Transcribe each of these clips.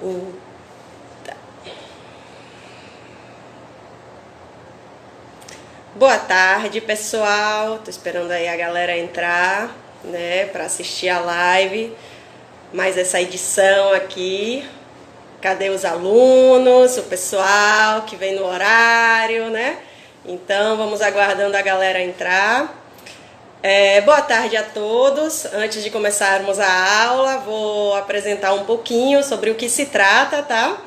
O- Boa tarde, pessoal. Tô esperando aí a galera entrar, né, para assistir a live. Mais essa edição aqui. Cadê os alunos, o pessoal que vem no horário, né? Então, vamos aguardando a galera entrar. Boa tarde a todos. Antes de começarmos a aula, vou apresentar um pouquinho sobre o que se trata, tá?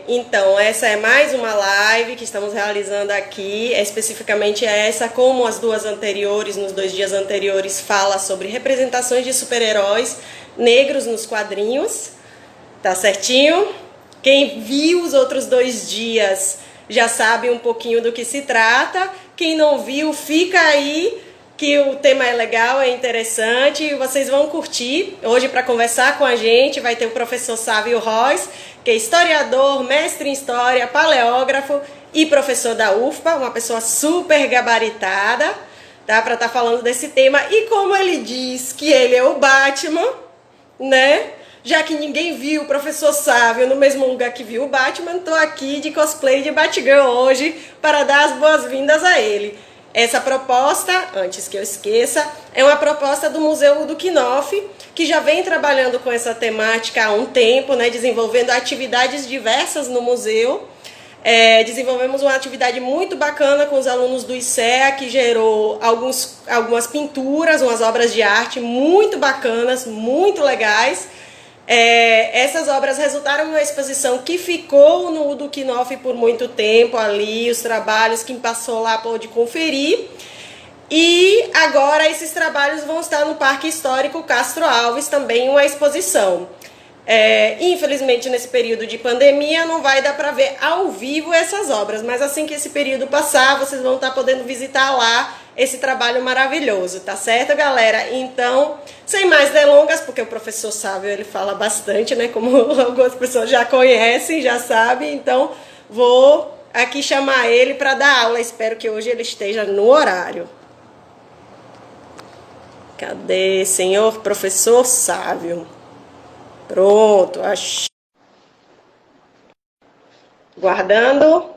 Então, essa é mais uma live que estamos realizando aqui, especificamente essa, como as duas anteriores, nos 2 dias anteriores, fala sobre representações de super-heróis negros nos quadrinhos, tá certinho? Quem viu os outros 2 dias já sabe um pouquinho do que se trata, quem não viu, fica aí, que o tema é legal, é interessante e vocês vão curtir. Hoje, para conversar com a gente, vai ter o professor Sávio Rois, que é historiador, mestre em história, paleógrafo e professor da UFPA, uma pessoa super gabaritada, tá? Para estar falando desse tema. E como ele diz que ele é o Batman, né? Já que ninguém viu o professor Sávio no mesmo lugar que viu o Batman, tô aqui de cosplay de Batgirl hoje para dar as boas-vindas a ele. Essa proposta, antes que eu esqueça, é uma proposta do Museu do Knopf, que já vem trabalhando com essa temática há um tempo, né, desenvolvendo atividades diversas no museu. Desenvolvemos uma atividade muito bacana com os alunos do ICEA, que gerou algumas pinturas, umas obras de arte muito bacanas, muito legais. Essas obras resultaram em uma exposição que ficou no Udo Knopf por muito tempo ali, os trabalhos, quem passou lá pôde conferir. E agora esses trabalhos vão estar no Parque Histórico Castro Alves, também uma exposição. Infelizmente, nesse período de pandemia, não vai dar para ver ao vivo essas obras, mas assim que esse período passar, vocês vão estar podendo visitar lá esse trabalho maravilhoso, tá certo, galera? Então, sem mais delongas, porque o professor Sávio, ele fala bastante, né, como algumas pessoas já conhecem, já sabem, então vou aqui chamar ele para dar aula. Espero que hoje ele esteja no horário. Cadê, senhor professor Sávio? Pronto, achei. Guardando.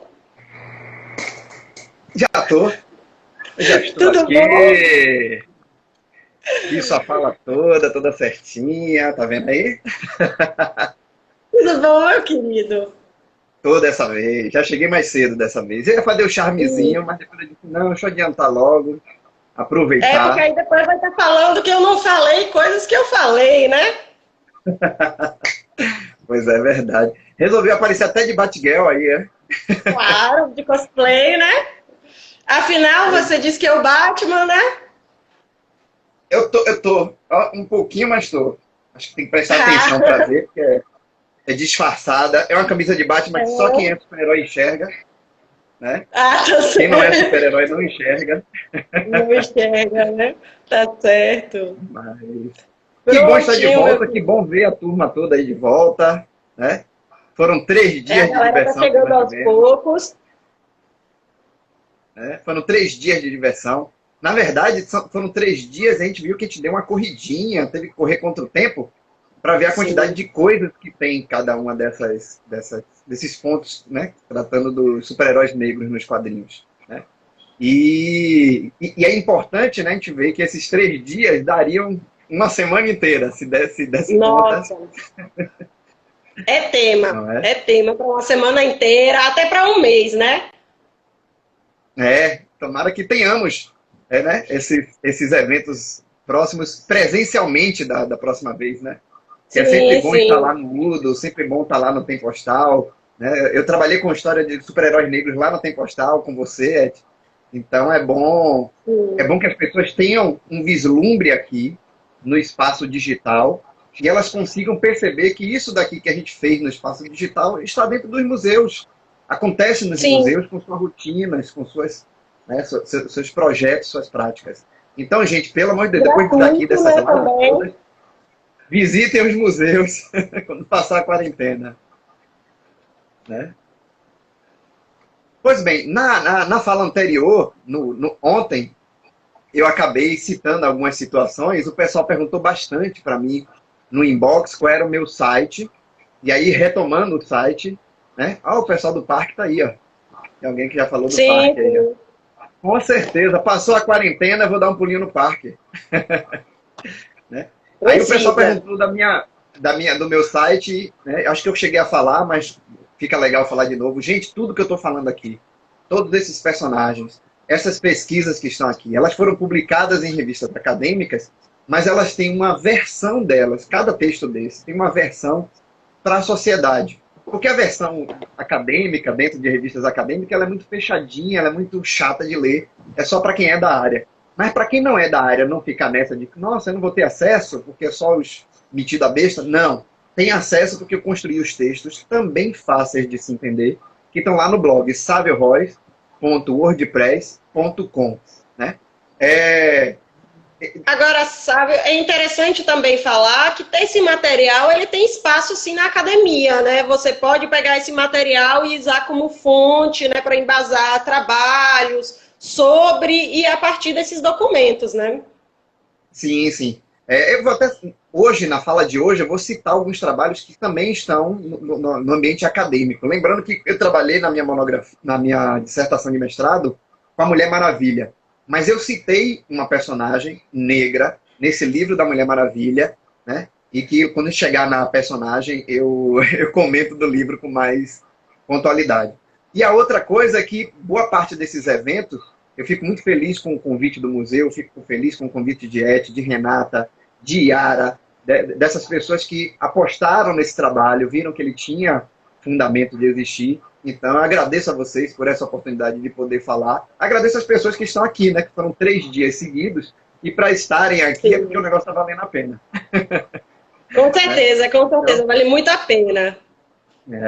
Já tô, já estou Tudo bom? aqui. Isso, a fala toda certinha, tá vendo aí? Tudo bom, meu querido? Toda essa vez. Já cheguei mais cedo dessa vez. Eu ia fazer o charmezinho, mas depois eu disse, não, deixa eu adiantar logo, Porque aproveitar. aí depois vai estar falando que eu não falei coisas que eu falei, né? Pois é, verdade. Resolvi aparecer até de Batgirl aí, é? Claro, de cosplay, né? Afinal, você disse que é o Batman, né? Eu tô, ó, um pouquinho, mas tô. Acho que tem que prestar atenção pra ver, porque é disfarçada. É uma camisa de Batman que só quem é super-herói enxerga, né? Tá Quem não é certo. super-herói não enxerga. Não enxerga, né? Tá certo. Mas que bom estar de Prontinho, meu volta, que querido. bom ver a turma toda aí de volta, né? Foram três A dias de galera tá diversão que chegando nós aos tivemos, poucos. né? Foram 3 dias de diversão. Na verdade, foram 3 dias, a gente viu que a gente deu uma corridinha, teve que correr contra o tempo para ver a quantidade Sim. de coisas que tem em cada uma desses pontos, né? Tratando dos super-heróis negros nos quadrinhos, né? E é importante, né, a gente ver que esses 3 dias dariam uma semana inteira, se desse conta, Nossa, é tema. não é? É tema para uma semana inteira, até para um mês, né? Tomara que tenhamos, né, esses eventos próximos presencialmente da próxima vez, né? Que é sempre Sim, bom estar lá sim. no Udo, sempre bom estar lá no Tempostal, né? Eu trabalhei com história de super-heróis negros lá no Tempostal com você, Ed. Então é Sim. bom que as pessoas tenham um vislumbre aqui no espaço digital e elas consigam perceber que isso daqui que a gente fez no espaço digital está dentro dos museus. Acontece nos Sim. museus com suas rotinas, com suas, né, seus projetos, suas práticas. Então, gente, pelo amor de Deus, depois daqui Gratuito, dessas né, lives também. todas, visitem os museus quando passar a quarentena, né? Pois bem, na fala anterior, ontem, eu acabei citando algumas situações, o pessoal perguntou bastante para mim no inbox qual era o meu site, e aí retomando o site, né? Ah, o pessoal do parque tá aí, ó. Tem alguém que já falou do Sim. parque aí, ó. Com certeza, passou a quarentena, eu vou dar um pulinho no parque. Né? Aí o pessoal Precisa. perguntou do meu site, né? Acho que eu cheguei a falar, mas fica legal falar de novo. Gente, tudo que eu estou falando aqui, todos esses personagens, essas pesquisas que estão aqui, elas foram publicadas em revistas acadêmicas, mas elas têm uma versão delas, cada texto desse tem uma versão para a sociedade. Porque a versão acadêmica, dentro de revistas acadêmicas, ela é muito fechadinha, ela é muito chata de ler, é só para quem é da área. Mas para quem não é da área, não ficar nessa de, nossa, eu não vou ter acesso, porque é só os metidos a besta. Não. Tem acesso porque eu construí os textos também fáceis de se entender, que estão lá no blog saviorois.wordpress.com. Né? Agora, sabe, é interessante também falar que esse material ele tem espaço sim na academia, né? Você pode pegar esse material e usar como fonte, né, para embasar trabalhos sobre e a partir desses documentos, né? Sim, sim. Eu vou até, hoje, na fala de hoje, eu vou citar alguns trabalhos que também estão no ambiente acadêmico. Lembrando que eu trabalhei na minha monografia, na minha dissertação de mestrado com a Mulher Maravilha. Mas eu citei uma personagem negra nesse livro da Mulher Maravilha, né? E que quando chegar na personagem, eu comento do livro com mais pontualidade. E a outra coisa é que boa parte desses eventos eu fico muito feliz com o convite do museu, fico feliz com o convite de Eti, de Renata, de Yara, dessas pessoas que apostaram nesse trabalho, viram que ele tinha fundamento de existir. Então, eu agradeço a vocês por essa oportunidade de poder falar. Agradeço as pessoas que estão aqui, né, que foram 3 dias seguidos, e para estarem aqui Sim. é porque o negócio está valendo a pena. Com certeza, com certeza, Então, vale muito a pena.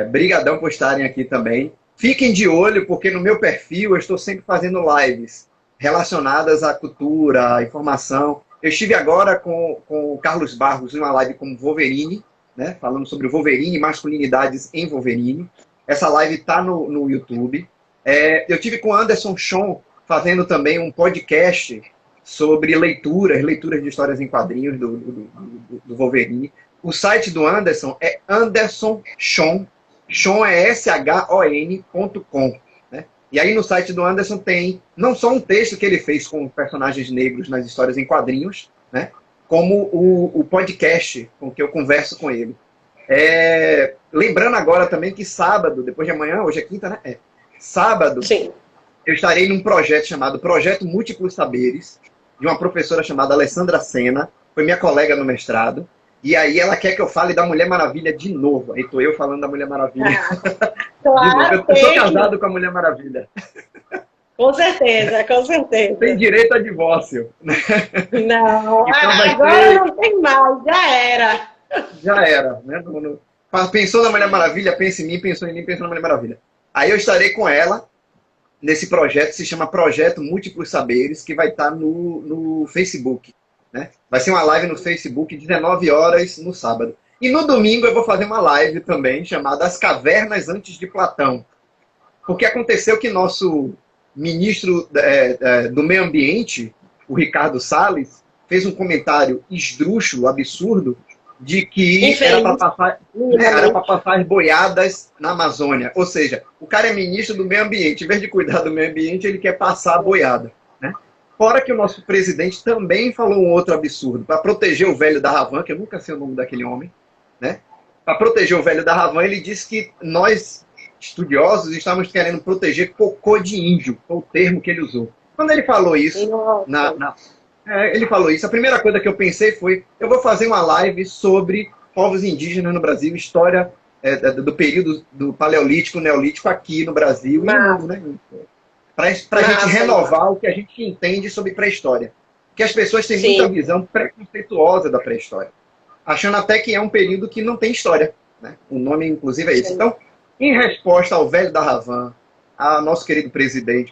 brigadão por estarem aqui também. Fiquem de olho, porque no meu perfil eu estou sempre fazendo lives relacionadas à cultura, à informação. Eu estive agora com o Carlos Barros em uma live com o Wolverine, né, falando sobre o Wolverine, masculinidades em Wolverine. Essa live está no YouTube. Eu tive com o Anderson Chon fazendo também um podcast sobre leituras de histórias em quadrinhos do Wolverine. O site do Anderson é Anderson Chon. Chon é shon.com. Né? E aí no site do Anderson tem não só um texto que ele fez com personagens negros nas histórias em quadrinhos, né? Como o podcast com que eu converso com ele. Lembrando agora também que sábado, depois de amanhã, hoje é quinta, né? Sábado, Sim. eu estarei num projeto chamado Projeto Múltiplos Saberes, de uma professora chamada Alessandra Sena, foi minha colega no mestrado. E aí ela quer que eu fale da Mulher Maravilha de novo. Aí tô eu falando da Mulher Maravilha. Claro, eu sou casado com a Mulher Maravilha. Com certeza, com certeza. Tem direito a divórcio. Não, Então agora não tem mais, já era. Já era. Né? Pensou na Mulher Maravilha, pensa em mim, pensou na Mulher Maravilha. Aí eu estarei com ela nesse projeto, que se chama Projeto Múltiplos Saberes, que vai estar no Facebook. Né? Vai ser uma live no Facebook, 19 horas no sábado. E no domingo eu vou fazer uma live também, chamada As Cavernas Antes de Platão. Porque aconteceu que nosso ministro do Meio Ambiente, o Ricardo Salles, fez um comentário esdrúxulo, absurdo, de que era para passar boiadas na Amazônia. Ou seja, o cara é ministro do Meio Ambiente. Em vez de cuidar do meio ambiente, ele quer passar a boiada. Né? Fora que o nosso presidente também falou um outro absurdo. Para proteger o velho da Havan, que eu nunca sei o nome daquele homem, né? Para proteger o velho da Havan, ele disse que nós, estudiosos, estávamos querendo proteger cocô de índio, foi o termo que ele usou. Quando ele falou isso, ele falou isso, a primeira coisa que eu pensei foi, eu vou fazer uma live sobre povos indígenas no Brasil, história do período do Paleolítico, Neolítico aqui no Brasil e no mundo, né? Para a gente renovar o que a gente entende sobre pré-história. Porque as pessoas têm muita visão preconceituosa da pré-história, achando até que é um período que não tem história. Né? O nome, inclusive, é esse. Então, em resposta ao velho da Havan, ao nosso querido presidente,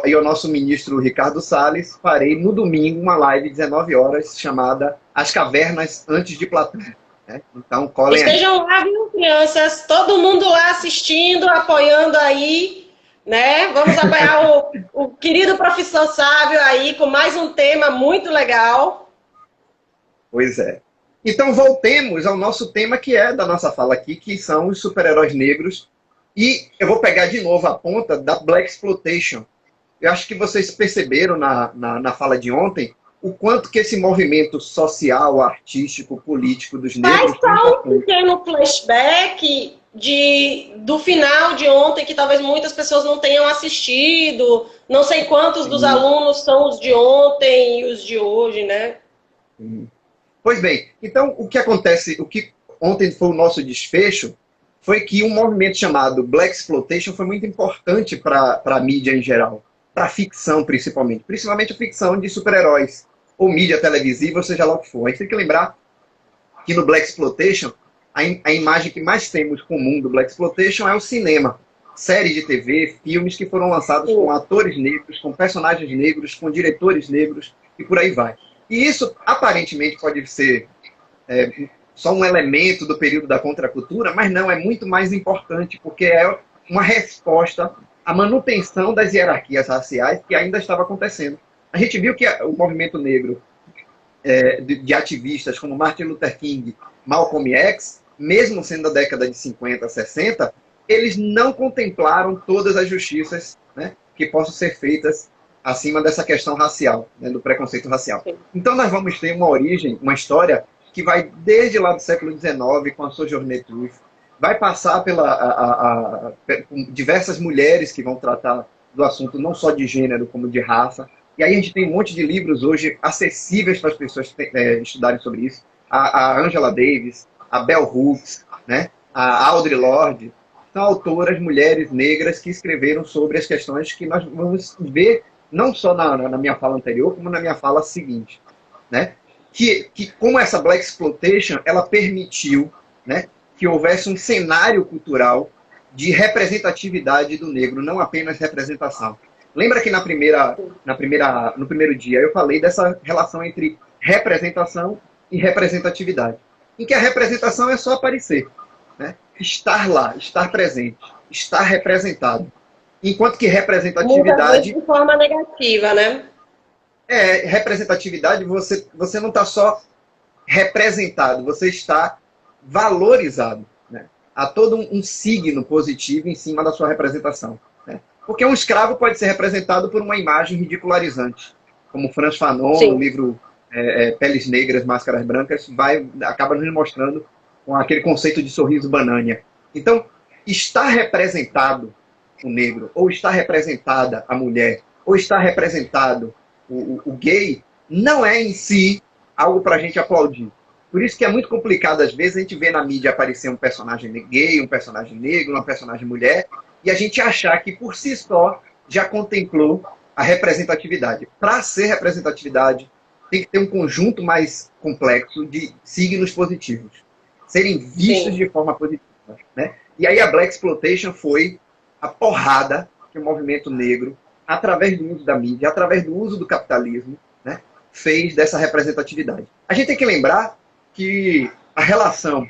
e ao nosso ministro Ricardo Salles, farei no domingo uma live de 19 horas chamada As Cavernas Antes de Platão. Né? Então, colhem aí. Estejam lá, viu, crianças? Todo mundo lá assistindo, apoiando aí. Né? Vamos apoiar o querido professor Sábio aí com mais um tema muito legal. Pois é. Então, voltemos ao nosso tema que é da nossa fala aqui, que são os super-heróis negros. E eu vou pegar de novo a ponta da Black Exploitation. Eu acho que vocês perceberam na fala de ontem o quanto que esse movimento social, artístico, político dos Faz negros foi só um importante. pequeno flashback do final de ontem, que talvez muitas pessoas não tenham assistido. Não sei quantos dos alunos são os de ontem e os de hoje, né? Pois bem, então o que acontece, o que ontem foi o nosso desfecho, foi que um movimento chamado Black Exploitation foi muito importante para a mídia em geral, para a ficção principalmente a ficção de super-heróis, ou mídia televisiva, ou seja lá o que for. A gente tem que lembrar que no Black Exploitation, a imagem que mais temos comum do Black Exploitation é o cinema. Série de TV, filmes que foram lançados com atores negros, com personagens negros, com diretores negros, e por aí vai. E isso, aparentemente, pode ser só um elemento do período da contracultura, mas não, é muito mais importante, porque é uma resposta à manutenção das hierarquias raciais que ainda estava acontecendo. A gente viu que o movimento negro de ativistas como Martin Luther King, Malcolm X, mesmo sendo da década de 50, 60, eles não contemplaram todas as justiças, né, que possam ser feitas acima dessa questão racial, né, do preconceito racial. Então nós vamos ter uma origem, uma história que vai desde lá do século XIX, com a Sojourner Truth, vai passar com diversas mulheres que vão tratar do assunto não só de gênero, como de raça. E aí a gente tem um monte de livros hoje acessíveis para as pessoas estudarem sobre isso. A Angela Davis, a Bell Hooks, né? A Audre Lorde, são autoras, mulheres negras que escreveram sobre as questões que nós vamos ver, não só na minha fala anterior, como na minha fala seguinte, né? Que como essa Black Exploitation, ela permitiu, né, que houvesse um cenário cultural de representatividade do negro, não apenas representação. Lembra que no primeiro dia eu falei dessa relação entre representação e representatividade, em que a representação é só aparecer, né? Estar lá, estar presente, estar representado. Enquanto que representatividade... Muitas vezes de forma negativa, né? Representatividade, você não está só representado, você está valorizado, né? Há todo um signo positivo em cima da sua representação, né? Porque um escravo pode ser representado por uma imagem ridicularizante, como Frantz Fanon, Sim. no livro Peles Negras, Máscaras Brancas, acaba nos mostrando com aquele conceito de sorriso banânia. Então, está representado o negro, ou está representada a mulher, ou está representado o gay, não é em si algo para a gente aplaudir. Por isso que é muito complicado, às vezes, a gente vê na mídia aparecer um personagem gay, um personagem negro, uma personagem mulher, e a gente achar que, por si só, já contemplou a representatividade. Para ser representatividade, tem que ter um conjunto mais complexo de signos positivos, serem vistos de forma positiva, né? E aí a Black Exploitation foi a porrada que o movimento negro, através do uso da mídia, através do uso do capitalismo, né, fez dessa representatividade. A gente tem que lembrar que a relação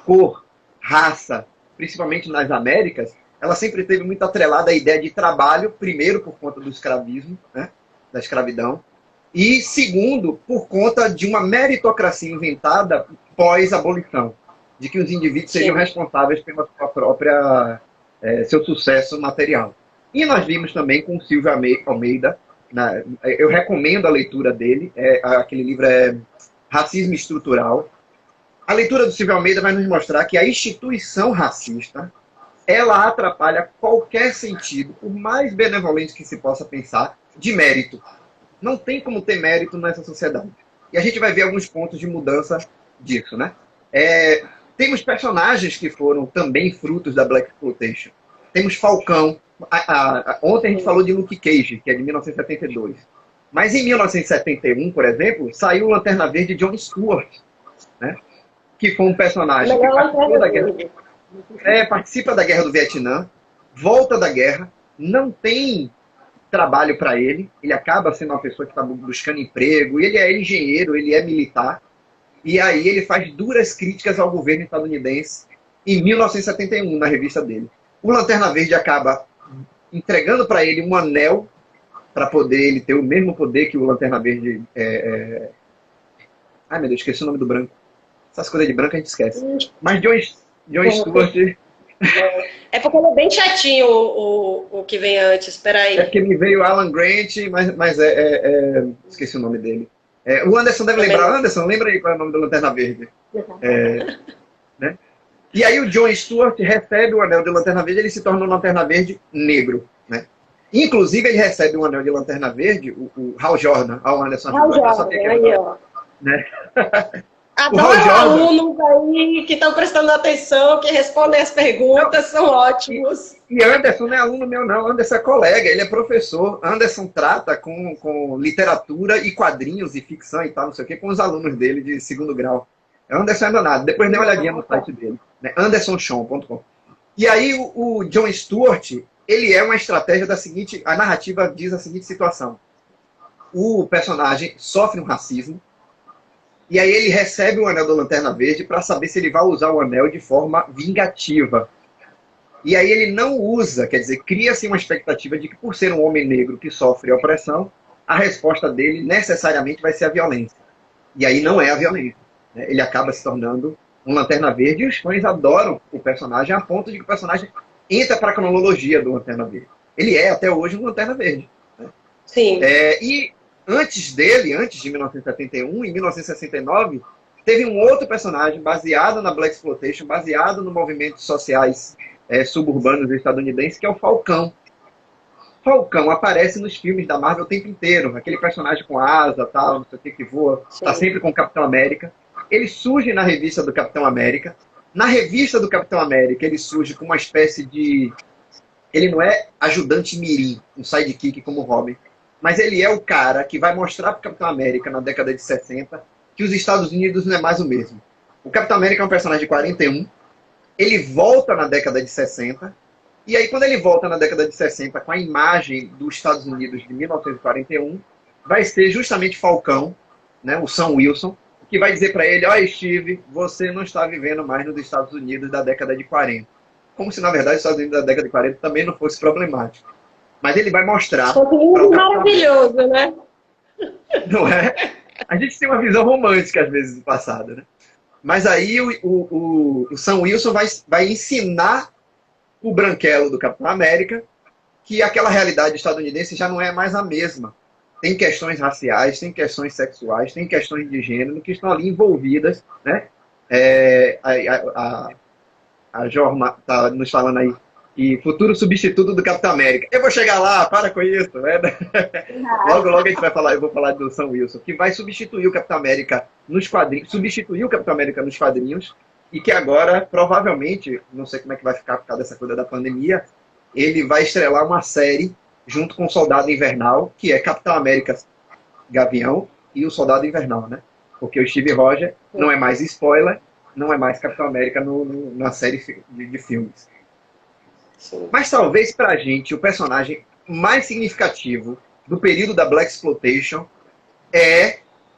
cor, raça, principalmente nas Américas, ela sempre teve muito atrelada à ideia de trabalho, primeiro por conta do escravismo, né, da escravidão, e segundo, por conta de uma meritocracia inventada pós-abolição, de que os indivíduos seriam responsáveis pela sua própria, seu sucesso material. E nós vimos também com o Silvio Almeida, eu recomendo a leitura dele, aquele livro é Racismo Estrutural. A leitura do Silvio Almeida vai nos mostrar que a instituição racista, ela atrapalha qualquer sentido, por mais benevolente que se possa pensar, de mérito. Não tem como ter mérito nessa sociedade. E a gente vai ver alguns pontos de mudança disso, né? Temos personagens que foram também frutos da Black Exploitation. Temos Falcão. Ontem a gente falou de Luke Cage, que é de 1972. Mas em 1971, por exemplo, saiu o Lanterna Verde de John Stewart, né? Que foi um personagem que participou da guerra, participa da guerra do Vietnã, volta da guerra, não tem trabalho para ele, ele acaba sendo uma pessoa que está buscando emprego, ele é engenheiro, ele é militar, e aí ele faz duras críticas ao governo estadunidense em 1971, na revista dele. O Lanterna Verde acaba entregando para ele um anel para poder ele ter o mesmo poder que o Lanterna Verde Ai, meu Deus, esqueci o nome do branco. Essas coisas de branco a gente esquece. Mas John Stewart... É porque ele é bem chatinho o que vem antes. Espera É aí. porque me veio Alan Grant, mas esqueci o nome dele. O Anderson deve Também lembrar. não. Anderson, lembra aí qual é o nome da Lanterna Verde? Né? E aí o John Stewart recebe o anel de Lanterna Verde, ele se torna um Lanterna Verde negro, né? Inclusive ele recebe um anel de Lanterna Verde, o Hal Jordan, o Anderson Hal ajudou, eu só Jordan, tenho que aí, ajudar, ó. né? O Hal Adoro Jordan, alunos aí que estão prestando atenção, que respondem as perguntas, são ótimos. e Anderson não é aluno meu não, Anderson é colega, ele é professor, Anderson trata com literatura e quadrinhos e ficção e tal, não sei o que, com os alunos dele de segundo grau. Anderson é danado, depois dê uma olhadinha no site dele, né? andersonsean.com. E aí o John Stewart, ele é uma estratégia da seguinte, a narrativa diz a seguinte situação. O personagem sofre um racismo, e aí ele recebe o anel da Lanterna Verde para saber se ele vai usar o anel de forma vingativa. E aí ele não usa, quer dizer, cria-se uma expectativa de que por ser um homem negro que sofre opressão, a resposta dele necessariamente vai ser a violência. E aí não é a violência, né? Ele acaba se tornando um Lanterna Verde e os fãs adoram o personagem a ponto de que o personagem entra para a cronologia do Lanterna Verde. Ele é até hoje um Lanterna Verde. Né? Sim. E antes dele, antes de 1971, em 1969, teve um outro personagem baseado na Blaxploitation, baseado nos movimentos sociais suburbanos estadunidenses, que é o Falcão. Falcão aparece nos filmes da Marvel o tempo inteiro. Aquele personagem com asa, tal, não sei o que voa, está sempre com o Capitão América. Ele surge na revista do Capitão América. Na revista do Capitão América, ele surge com uma espécie de... Ele não é ajudante mirim, um sidekick como o Robin, mas ele é o cara que vai mostrar para o Capitão América, na década de 60, que os Estados Unidos não é mais o mesmo. O Capitão América é um personagem de 41, ele volta na década de 60, e aí quando ele volta na década de 60 com a imagem dos Estados Unidos de 1941, vai ser justamente Falcão, né, o Sam Wilson, que vai dizer para ele, ó, Steve, você não está vivendo mais nos Estados Unidos da década de 40. Como se, na verdade, os Estados Unidos da década de 40 também não fosse problemático. Mas ele vai mostrar... Maravilhoso, né? Não é? A gente tem uma visão romântica, às vezes, do passado, né? Mas aí o Sam Wilson vai ensinar o branquelo do Capitão América que aquela realidade estadunidense já não é mais a mesma. Tem questões raciais, tem questões sexuais, tem questões de gênero que estão ali envolvidas, né? A Jorma está nos falando aí, e futuro substituto do Capitão América. Eu vou chegar lá, para com isso, né? Logo a gente vai falar, eu vou falar do Sam Wilson, que vai substituir o Capitão América nos quadrinhos, e que agora, provavelmente, não sei como é que vai ficar por causa dessa coisa da pandemia, ele vai estrelar uma série junto com o Soldado Invernal, que é Capitão América Gavião e o Soldado Invernal, né? Porque o Steve Rogers não é mais spoiler, não é mais Capitão América na série de filmes. Sim. Mas talvez pra gente o personagem mais significativo do período da Blaxploitation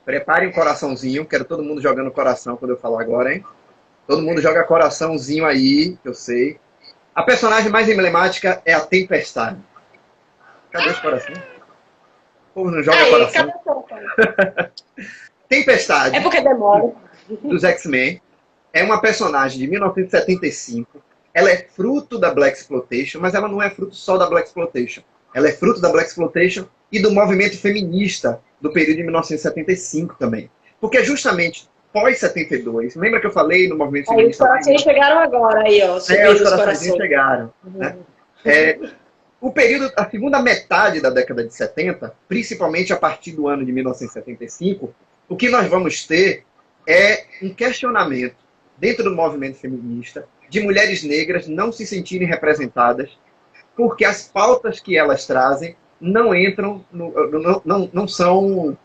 preparem um coraçãozinho, quero todo mundo jogando coração quando eu falar agora, hein? Todo mundo joga coraçãozinho aí, que eu sei. A personagem mais emblemática é a Tempestade. Cadê os corações? O povo não joga coração. Tempestade. É porque demora. Dos X-Men. É uma personagem de 1975. Ela é fruto da Blaxploitation, mas ela não é fruto só da Blaxploitation. Ela é fruto da Blaxploitation e do movimento feminista do período de 1975 também. Porque justamente pós-72, lembra que eu falei no movimento feminista? Os corações chegaram agora aí, ó. Os corações chegaram. Né? O período, a segunda metade da década de 70, principalmente a partir do ano de 1975, o que nós vamos ter é um questionamento dentro do movimento feminista de mulheres negras não se sentirem representadas porque as pautas que elas trazem não entram, não são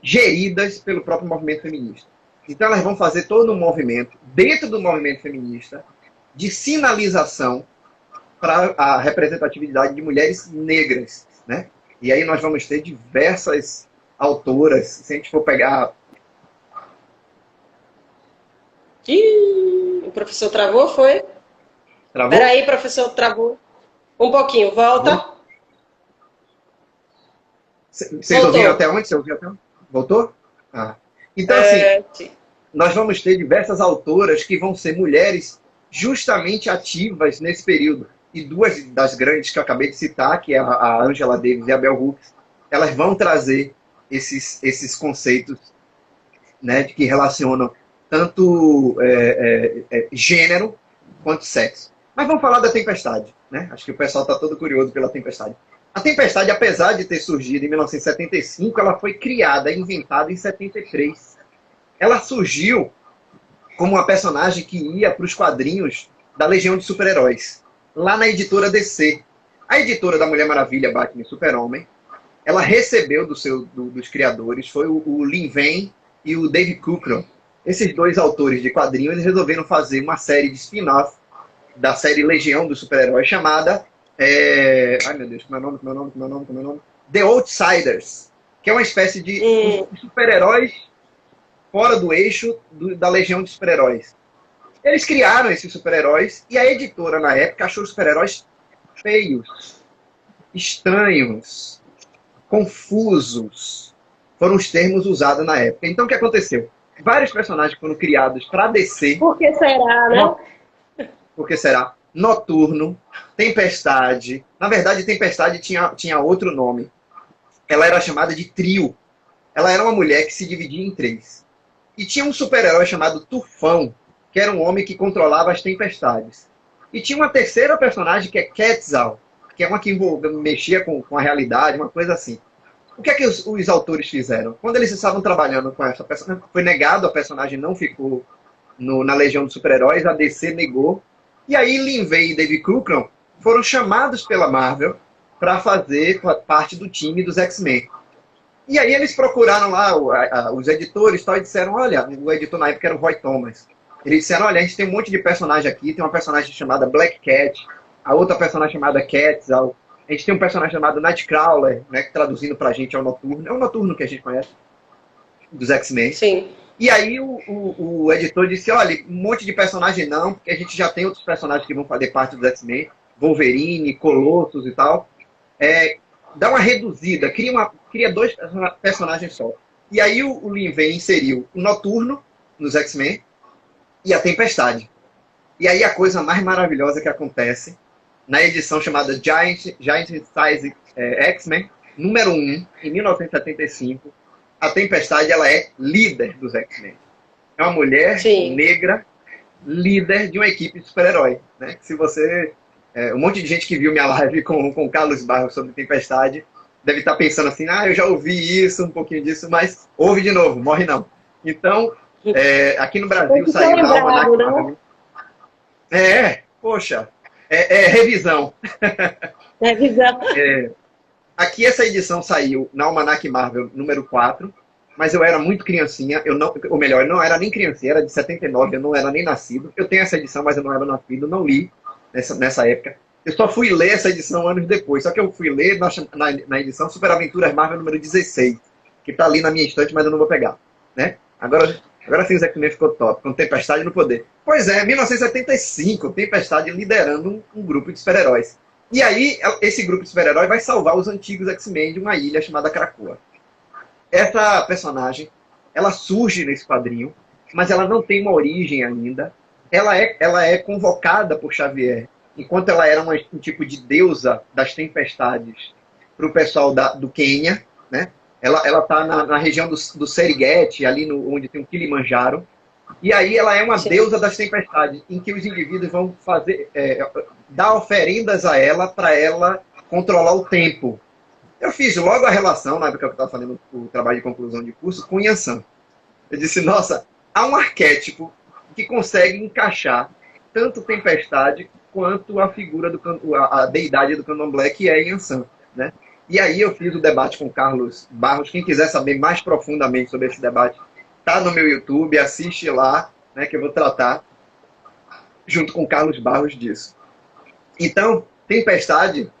geridas pelo próprio movimento feminista. Então elas vão fazer todo um movimento, dentro do movimento feminista, de sinalização para a representatividade de mulheres negras, né? E aí nós vamos ter diversas autoras, se a gente for pegar... Ih, o professor travou, foi? Travou? Peraí, professor, travou. Um pouquinho, volta. Vocês ouviram até onde? Você ouviu até onde? Voltou? Ah. Então, assim, nós vamos ter diversas autoras que vão ser mulheres justamente ativas nesse período. E duas das grandes que eu acabei de citar, que é a Angela Davis e a Bell Hooks, elas vão trazer esses conceitos, né, que relacionam tanto gênero quanto sexo. Mas vamos falar da Tempestade, né? Acho que o pessoal está todo curioso pela Tempestade. A Tempestade, apesar de ter surgido em 1975, ela foi criada, inventada em 73. Ela surgiu como uma personagem que ia para os quadrinhos da Legião de Super-Heróis, lá na editora DC. A editora da Mulher Maravilha, Batman e Super-Homem, ela recebeu dos criadores, foi o Lin Vane e o Dave Cockrum. Esses dois autores de quadrinhos, eles resolveram fazer uma série de spin-off da série Legião dos Super-Heróis, chamada... Ai, meu Deus, como é o nome? The Outsiders, que é uma espécie de super-heróis fora do eixo da Legião de Super-Heróis. Eles criaram esses super-heróis e a editora, na época, achou os super-heróis feios, estranhos, confusos. Foram os termos usados na época. Então, o que aconteceu? Vários personagens foram criados para DC. Por que será, né? Por que será? Noturno, Tempestade. Na verdade, Tempestade tinha outro nome. Ela era chamada de Trio. Ela era uma mulher que se dividia em três. E tinha um super-herói chamado Tufão, que era um homem que controlava as tempestades. E tinha uma terceira personagem que é Quetzal, que é uma que mexia com a realidade, uma coisa assim. O que é que os autores fizeram? Quando eles estavam trabalhando com essa personagem, foi negado, a personagem não ficou na Legião dos Super-Heróis, a DC negou. E aí Lin Vane e Dave Cockrum foram chamados pela Marvel para fazer parte do time dos X-Men. E aí eles procuraram lá os editores e disseram, olha, o editor na época era o Roy Thomas. Eles disseram, olha, a gente tem um monte de personagem aqui, tem uma personagem chamada Black Cat, a outra personagem chamada Quetzal, a gente tem um personagem chamado Nightcrawler, né, que traduzindo pra gente é o Noturno. É o Noturno que a gente conhece, dos X-Men. Sim. E aí o editor disse, olha, um monte de personagem não, porque a gente já tem outros personagens que vão fazer parte dos X-Men, Wolverine, Colossus e tal. Dá uma reduzida, cria dois personagens só. E aí o Lin Vane inseriu o Noturno nos X-Men e a Tempestade. E aí a coisa mais maravilhosa que acontece, na edição chamada Giant Size X-Men, número 1, em 1975, a Tempestade ela é líder dos X-Men. É uma mulher negra, líder de uma equipe de super-herói. Né? Se você... um monte de gente que viu minha live com o Carlos Barros sobre Tempestade deve estar pensando assim, eu já ouvi isso, um pouquinho disso, mas ouve de novo, morre não. Então, aqui no Brasil saiu na Almanac. Poxa, revisão. Revisão. Aqui essa edição saiu na Almanac Marvel número 4, mas eu era muito criancinha, eu não era nem criancinha, era de 79, eu não era nem nascido. Eu tenho essa edição, mas eu não era nascido, não li nessa época. Eu só fui ler essa edição anos depois, só que eu fui ler na edição Super Aventuras Marvel número 16, que está ali na minha estante, mas eu não vou pegar. Né? Agora sim o X-Men ficou top, com Tempestade no poder. Pois é, 1975, Tempestade liderando um grupo de super-heróis. E aí, esse grupo de super-heróis vai salvar os antigos X-Men de uma ilha chamada Krakoa. Essa personagem, ela surge nesse quadrinho, mas ela não tem uma origem ainda. Ela é convocada por Xavier, enquanto ela era um tipo de deusa das tempestades, para o pessoal do Quênia, né? Ela está na região do Serengeti, ali onde tem o Kilimanjaro. E aí ela é uma deusa das tempestades, em que os indivíduos vão dar oferendas a ela para ela controlar o tempo. Eu fiz logo a relação, na época que eu estava fazendo o trabalho de conclusão de curso, com Yansan. Eu disse, nossa, há um arquétipo que consegue encaixar tanto Tempestade quanto a figura a deidade do Candomblé, que é Yansan, né? E aí eu fiz o debate com o Carlos Barros. Quem quiser saber mais profundamente sobre esse debate, tá no meu YouTube, assiste lá, né, que eu vou tratar junto com o Carlos Barros disso. Então, Tempestade,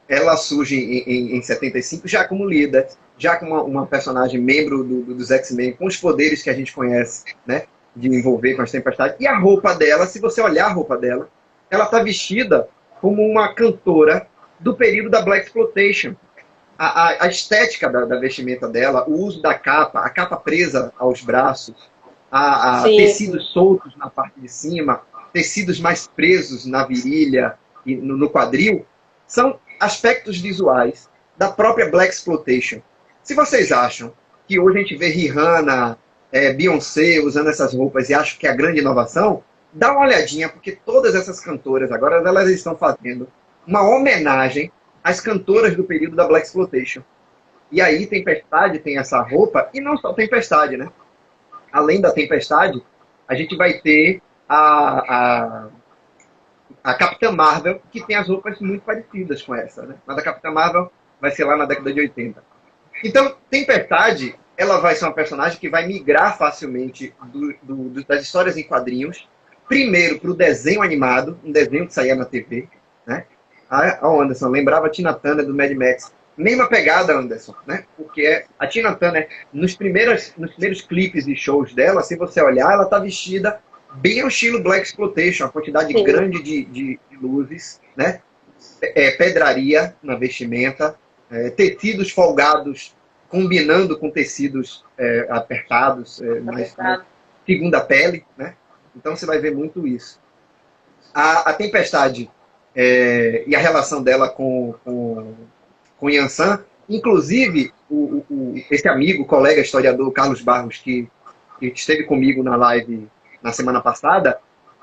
ela surge em 75 já como líder, já como uma personagem membro dos X-Men, com os poderes que a gente conhece, né, de envolver com as tempestades. E a roupa dela, se você olhar a roupa dela, ela está vestida como uma cantora do período da Black Exploitation. a estética da vestimenta dela, o uso da capa, a capa presa aos braços, a Sim, sim. tecidos soltos na parte de cima, tecidos mais presos na virilha e no quadril, são aspectos visuais da própria Black Exploitation. Se vocês acham que hoje a gente vê Rihanna, Beyoncé usando essas roupas e acham que é a grande inovação, dá uma olhadinha, porque todas essas cantoras agora elas estão fazendo uma homenagem às cantoras do período da Black Exploitation. E aí Tempestade tem essa roupa, e não só Tempestade, né? Além da Tempestade, a gente vai ter a Capitã Marvel, que tem as roupas muito parecidas com essa, né? Mas a Capitã Marvel vai ser lá na década de 80. Então, Tempestade, ela vai ser uma personagem que vai migrar facilmente das histórias em quadrinhos, primeiro para o desenho animado, um desenho que saía na TV, né? Anderson, lembrava a Tina Turner do Mad Max. Mesma pegada, Anderson, né? Porque a Tina Turner, nos primeiros clipes e shows dela, se você olhar, ela tá vestida bem ao estilo Black Exploitation, uma quantidade Sim. grande de luzes, né? Pedraria na vestimenta, tecidos folgados combinando com tecidos apertados, mais segunda pele, né? Então você vai ver muito isso. A Tempestade e a relação dela com Yansan, inclusive esse amigo, colega, historiador Carlos Barros, que esteve comigo na live na semana passada,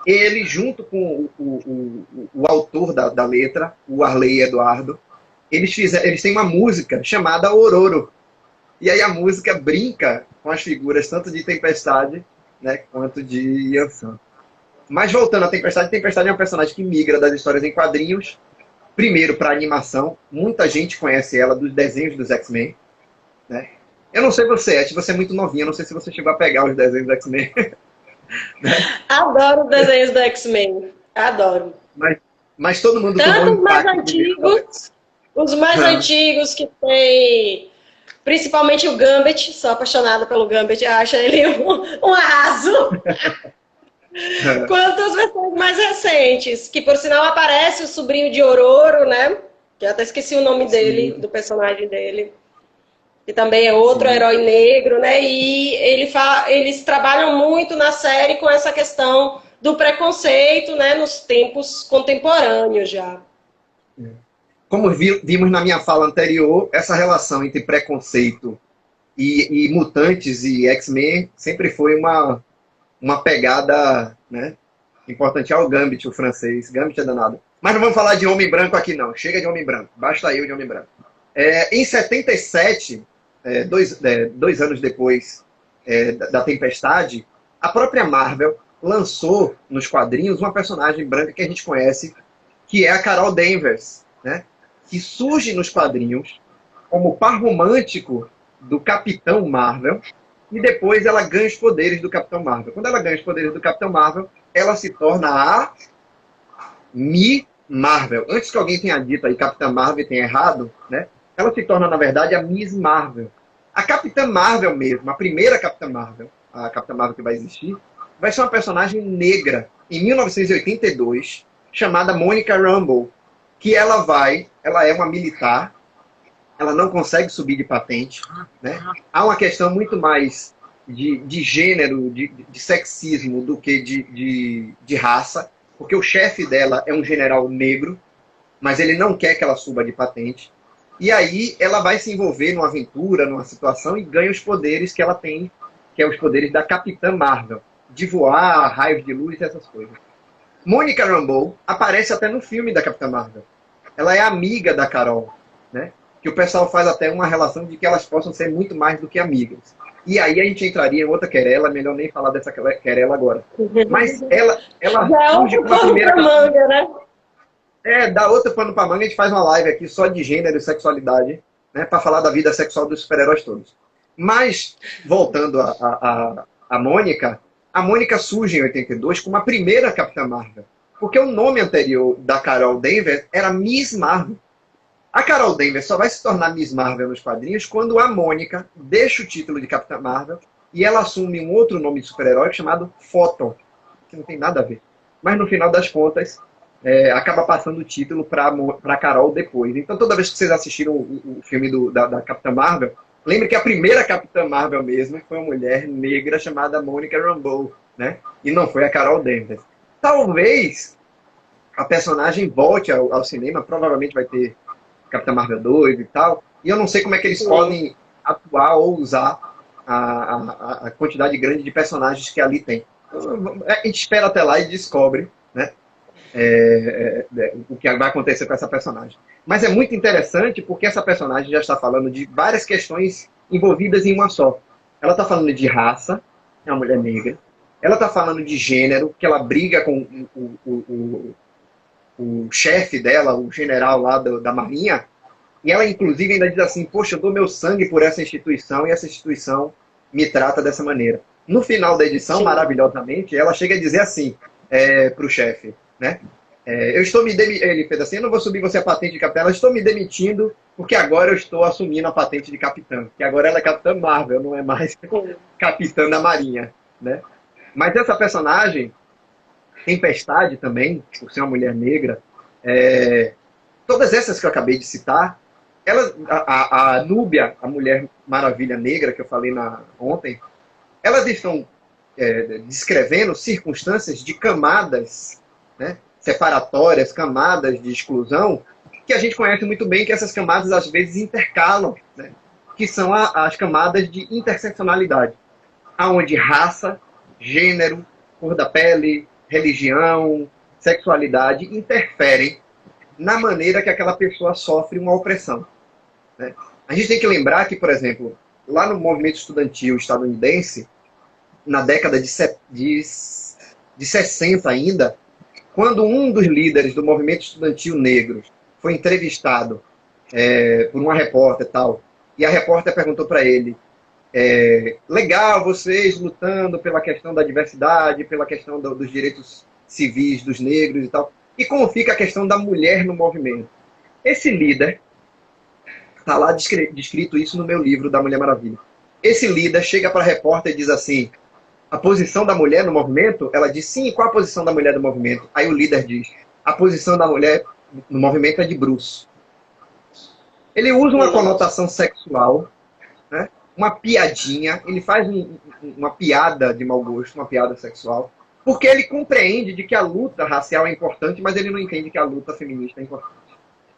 ele, junto com o autor da letra, o Arley Eduardo, eles têm uma música chamada Ororo. E aí a música brinca com as figuras tanto de Tempestade, né, quanto de Yansan. Mas voltando à Tempestade, Tempestade é um personagem que migra das histórias em quadrinhos, primeiro para a animação. Muita gente conhece ela dos desenhos dos X-Men, né? Eu não sei você, acho que você é muito novinha, não sei se você chegou a pegar os desenhos do X-Men. Adoro os desenhos do X-Men. Adoro. Mas todo mundo tomou Tanto um os mais impacto. antigos, os mais antigos que tem, principalmente o Gambit, sou apaixonada pelo Gambit, acho ele um arraso. Quanto as versões mais recentes, que por sinal aparece o sobrinho de Ororo, né? Que eu até esqueci o nome dele, do personagem dele. Que também é outro herói negro, né? E eles trabalham muito na série com essa questão do preconceito, né? Nos tempos contemporâneos já. Como vimos na minha fala anterior, essa relação entre preconceito e mutantes e X-Men sempre foi uma pegada, né, importante. Ao Gambit, o francês. Gambit é danado. Mas não vamos falar de homem branco aqui, não. Chega de homem branco. Basta eu de homem branco. Em 77, dois anos depois da Tempestade, a própria Marvel lançou nos quadrinhos uma personagem branca que a gente conhece, que é a Carol Danvers, né, que surge nos quadrinhos como par romântico do Capitão Marvel, e depois ela ganha os poderes do Capitão Marvel. Quando ela ganha os poderes do Capitão Marvel, ela se torna a Mi Marvel. Antes que alguém tenha dito aí Capitã Marvel e tenha errado, né? Ela se torna, na verdade, a Miss Marvel. A Capitã Marvel mesmo, a primeira Capitã Marvel, a Capitã Marvel que vai existir, vai ser uma personagem negra, em 1982, chamada Monica Rambeau, que ela é uma militar, ela não consegue subir de patente, né? Há uma questão muito mais de gênero, de sexismo, do que de raça, porque o chefe dela é um general negro, mas ele não quer que ela suba de patente. E aí ela vai se envolver numa aventura, numa situação, e ganha os poderes que ela tem, que é os poderes da Capitã Marvel, de voar, raios de luz e essas coisas. Monica Rambeau aparece até no filme da Capitã Marvel. Ela é amiga da Carol, né? Que o pessoal faz até uma relação de que elas possam ser muito mais do que amigas. E aí a gente entraria em outra querela, melhor nem falar dessa querela agora. Mas ela já surge com a primeira manga, né? Dá outro pano pra manga, a gente faz uma live aqui só de gênero e sexualidade, né, para falar da vida sexual dos super-heróis todos. Mas, voltando a Mônica surge em 82 como a primeira Capitã Marvel. Porque o nome anterior da Carol Danvers era Miss Marvel. A Carol Danvers só vai se tornar Miss Marvel nos quadrinhos quando a Mônica deixa o título de Capitã Marvel e ela assume um outro nome de super-herói chamado Photon, que não tem nada a ver. Mas no final das contas, acaba passando o título para Carol depois. Então, toda vez que vocês assistiram o filme da Capitã Marvel, lembre que a primeira Capitã Marvel mesmo foi uma mulher negra chamada Monica Rambeau, né? E não foi a Carol Danvers. Talvez a personagem volte ao cinema, provavelmente vai ter Capitã Marvel 2 e tal, e eu não sei como é que eles podem atuar ou usar a quantidade grande de personagens que ali tem. A gente espera até lá e descobre, né, o que vai acontecer com essa personagem. Mas é muito interessante porque essa personagem já está falando de várias questões envolvidas em uma só. Ela está falando de raça, é uma mulher negra. Ela está falando de gênero, que ela briga com o chefe dela, o general lá da Marinha, e ela inclusive ainda diz assim, poxa, eu dou meu sangue por essa instituição e essa instituição me trata dessa maneira. No final da edição, maravilhosamente, ela chega a dizer assim para o chefe, né? Eu estou me demitindo, ele fez assim, eu não vou subir você a patente de capitã, eu estou me demitindo porque agora eu estou assumindo a patente de capitã, que agora ela é Capitã Marvel, não é mais capitã da Marinha, né? Mas essa personagem, Tempestade também, por ser uma mulher negra, todas essas que eu acabei de citar, a Núbia, a Mulher Maravilha Negra, que eu falei ontem, elas estão descrevendo circunstâncias de camadas, né, separatórias, camadas de exclusão, que a gente conhece muito bem, que essas camadas às vezes intercalam, né, que são as camadas de interseccionalidade, aonde raça, gênero, cor da pele, religião, sexualidade interferem na maneira que aquela pessoa sofre uma opressão, né? A gente tem que lembrar que, por exemplo, lá no movimento estudantil estadunidense, na década de 60 ainda, quando um dos líderes do movimento estudantil negro foi entrevistado por uma repórter e tal, e a repórter perguntou para ele, legal vocês lutando pela questão da diversidade, pela questão dos direitos civis dos negros e tal, e como fica a questão da mulher no movimento. Esse líder, está lá descrito isso no meu livro da Mulher Maravilha, esse líder chega para a repórter e diz assim, a posição da mulher no movimento? Ela diz, sim, qual a posição da mulher no movimento? Aí o líder diz, a posição da mulher no movimento é de bruço. Ele usa uma conotação sexual, né? Uma piadinha, ele faz uma piada de mau gosto, uma piada sexual, porque ele compreende de que a luta racial é importante, mas ele não entende que a luta feminista é importante.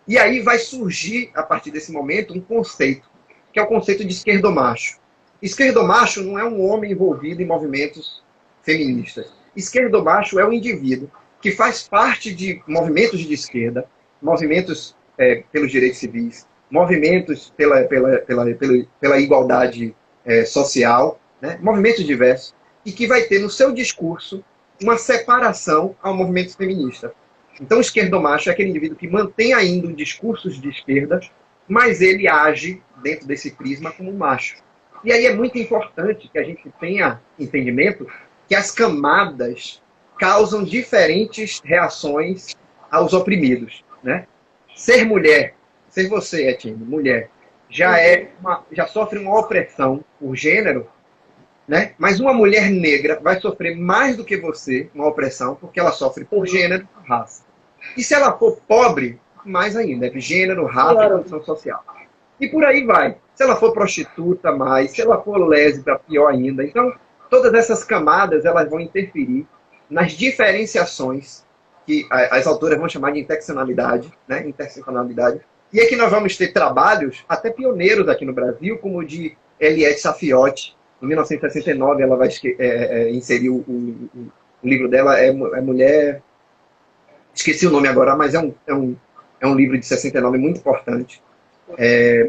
E aí vai surgir, a partir desse momento, um conceito, que é o conceito de esquerdomacho. Esquerdomacho não é um homem envolvido em movimentos feministas. Esquerdomacho é um indivíduo que faz parte de movimentos de esquerda, movimentos pelos direitos civis, movimentos pela igualdade social, né? Movimentos diversos, e que vai ter no seu discurso uma separação ao movimento feminista. Então, o esquerdomacho é aquele indivíduo que mantém ainda discursos de esquerda, mas ele age dentro desse prisma como macho. E aí é muito importante que a gente tenha entendimento que as camadas causam diferentes reações aos oprimidos, né? Ser mulher, ser você, Etine, mulher, já sofre uma opressão por gênero, né? Mas uma mulher negra vai sofrer mais do que você uma opressão, porque ela sofre por gênero e por raça. E se ela for pobre, mais ainda, é gênero, raça e condição social. E por aí vai. Se ela for prostituta, mais. Se ela for lésbica, pior ainda. Então, todas essas camadas elas vão interferir nas diferenciações que as autoras vão chamar de interseccionalidade, né? Interseccionalidade. E aqui nós vamos ter trabalhos, até pioneiros aqui no Brasil, como o de Eliette Safiotti. Em 1969, ela vai inserir o livro dela, Mulher... Esqueci o nome agora, mas é um livro de 69 muito importante.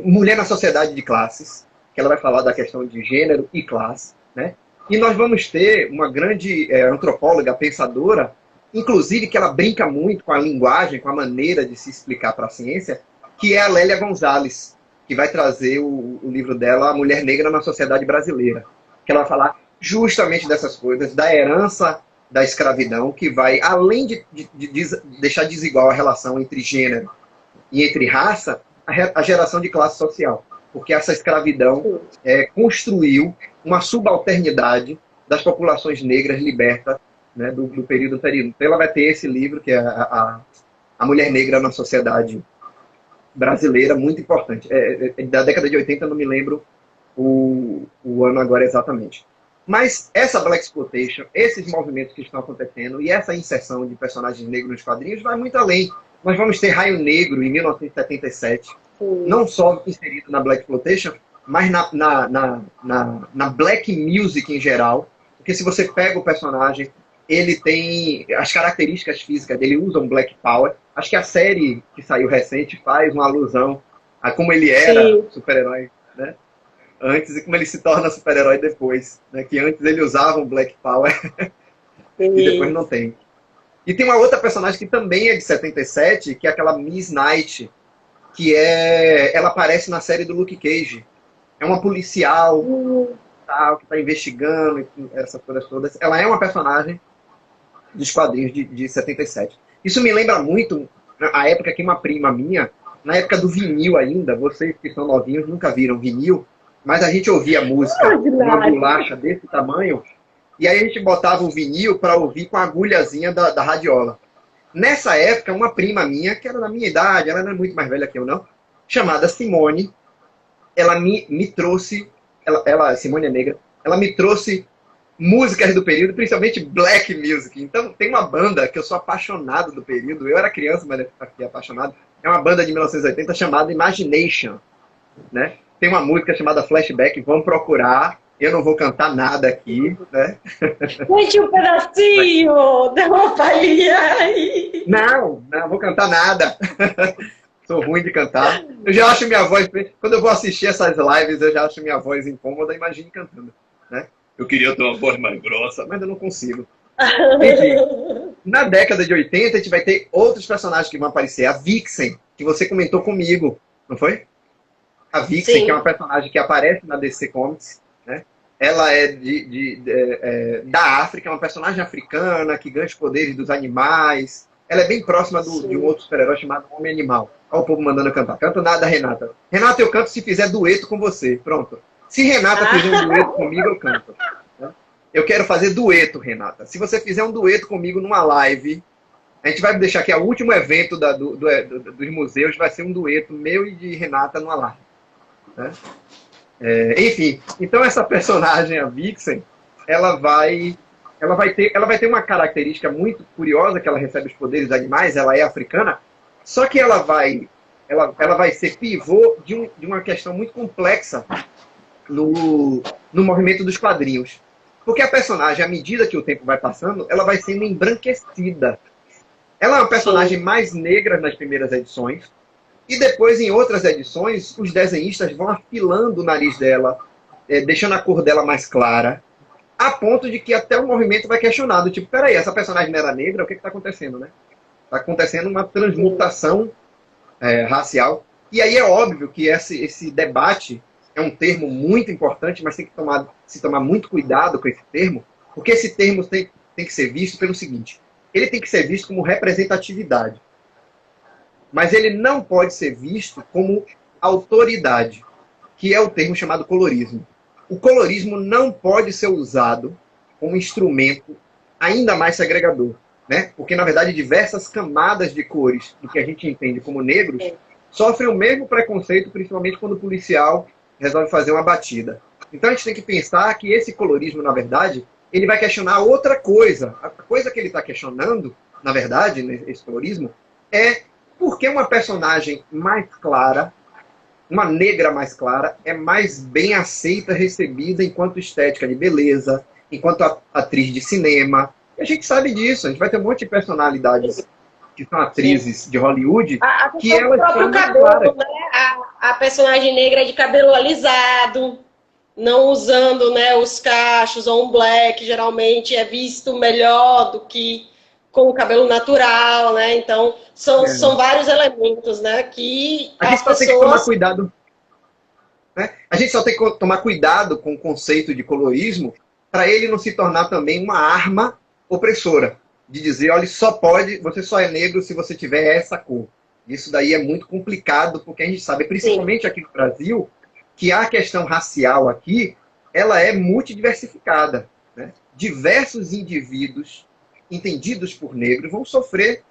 Mulher na Sociedade de Classes, que ela vai falar da questão de gênero e classe, né? E nós vamos ter uma grande antropóloga, pensadora, inclusive que ela brinca muito com a linguagem, com a maneira de se explicar para a ciência, que é a Lélia Gonzalez, que vai trazer o livro dela, A Mulher Negra na Sociedade Brasileira, que ela vai falar justamente dessas coisas, da herança da escravidão, que vai, além de deixar desigual a relação entre gênero e entre raça, a geração de classe social. Porque essa escravidão construiu uma subalternidade das populações negras libertas né, do período anterior. Então ela vai ter esse livro, que é a Mulher Negra na Sociedade Brasileira, muito importante. Da década de 80, eu não me lembro o ano agora exatamente. Mas essa Blaxploitation, esses movimentos que estão acontecendo e essa inserção de personagens negros nos quadrinhos vai muito além. Nós vamos ter Raio Negro em 1977, não só inserido na Blaxploitation, mas na black music em geral. Porque se você pega o personagem, ele tem as características físicas dele, usa um Black Power. Acho que a série que saiu recente faz uma alusão a como ele era super-herói, né? Antes e como ele se torna super-herói depois, né? Que antes ele usava um Black Power e depois não tem. E tem uma outra personagem que também é de 77, que é aquela Miss Knight, que ela aparece na série do Luke Cage. É uma policial tal, que está investigando, essas coisas todas. Ela é uma personagem dos quadrinhos de 77. Isso me lembra muito a época que uma prima minha, na época do vinil ainda, vocês que são novinhos nunca viram vinil, mas a gente ouvia música numa bolacha desse tamanho, e aí a gente botava o vinil para ouvir com a agulhazinha da radiola. Nessa época, uma prima minha, que era da minha idade, ela não é muito mais velha que eu não, chamada Simone, ela me trouxe, Simone é negra, ela me trouxe músicas do período, principalmente black music. Então tem uma banda que eu sou apaixonado do período, eu era criança, mas eu fiquei apaixonado, é uma banda de 1980 chamada Imagination, né? Tem uma música chamada Flashback, vamos procurar. Eu não vou cantar nada aqui, né? Gente, um pedacinho! Dá uma palhinha aí! Não vou cantar nada. Sou ruim de cantar. Eu já acho minha voz... Quando eu vou assistir essas lives, eu já acho minha voz incômoda, imagine cantando, né? Eu queria ter uma voz mais grossa, mas eu não consigo. Enfim, na década de 80, a gente vai ter outros personagens que vão aparecer. A Vixen, que você comentou comigo, não foi? A Vixen, sim, que é uma personagem que aparece na DC Comics, né? Ela é da África, é uma personagem africana que ganha os poderes dos animais. Ela é bem próxima de um outro super-herói chamado Homem-Animal. Olha o povo mandando eu cantar. Canta nada, Renata. Renata, eu canto se fizer dueto com você. Pronto. Se Renata fizer um dueto comigo, eu canto. Né? Eu quero fazer dueto, Renata. Se você fizer um dueto comigo numa live, a gente vai deixar aqui o último evento dos museus, vai ser um dueto meu e de Renata numa live. Né? Enfim, então essa personagem, a Vixen, ela vai ter uma característica muito curiosa, que ela recebe os poderes dos animais, ela é africana, só que ela vai ser pivô de uma questão muito complexa no movimento dos quadrinhos. Porque a personagem, à medida que o tempo vai passando, ela vai sendo embranquecida. Ela é uma personagem mais negra nas primeiras edições, e depois, em outras edições, os desenhistas vão afilando o nariz dela, deixando a cor dela mais clara, a ponto de que até o movimento vai questionar, tipo, peraí, essa personagem não era negra? O que está acontecendo, né? Está acontecendo uma transmutação racial. E aí é óbvio que esse debate é um termo muito importante, mas tem que se tomar muito cuidado com esse termo, porque esse termo tem que ser visto pelo seguinte, ele tem que ser visto como representatividade. Mas ele não pode ser visto como autoridade, que é o termo chamado colorismo. O colorismo não pode ser usado como instrumento ainda mais segregador, né? Porque, na verdade, diversas camadas de cores do que a gente entende como negros sofrem o mesmo preconceito, principalmente quando o policial resolve fazer uma batida. Então, a gente tem que pensar que esse colorismo, na verdade, ele vai questionar outra coisa. A coisa que ele está questionando, na verdade, esse colorismo, é por que uma personagem mais clara, uma negra mais clara, é mais bem aceita, recebida enquanto estética de beleza, enquanto atriz de cinema. E a gente sabe disso, a gente vai ter um monte de personalidades que são atrizes de Hollywood, que elas são mais claras. Né? A personagem negra é de cabelo alisado, não usando, né, os cachos ou um black, geralmente é visto melhor do que com o cabelo natural, né? Então, são vários elementos, né? Que a gente só tem que tomar cuidado. Né? A gente só tem que tomar cuidado com o conceito de colorismo para ele não se tornar também uma arma opressora. De dizer, olha, você só é negro se você tiver essa cor. Isso daí é muito complicado, porque a gente sabe, principalmente aqui no Brasil, que a questão racial aqui, ela é multidiversificada. Né? Diversos indivíduos entendidos por negros vão sofrer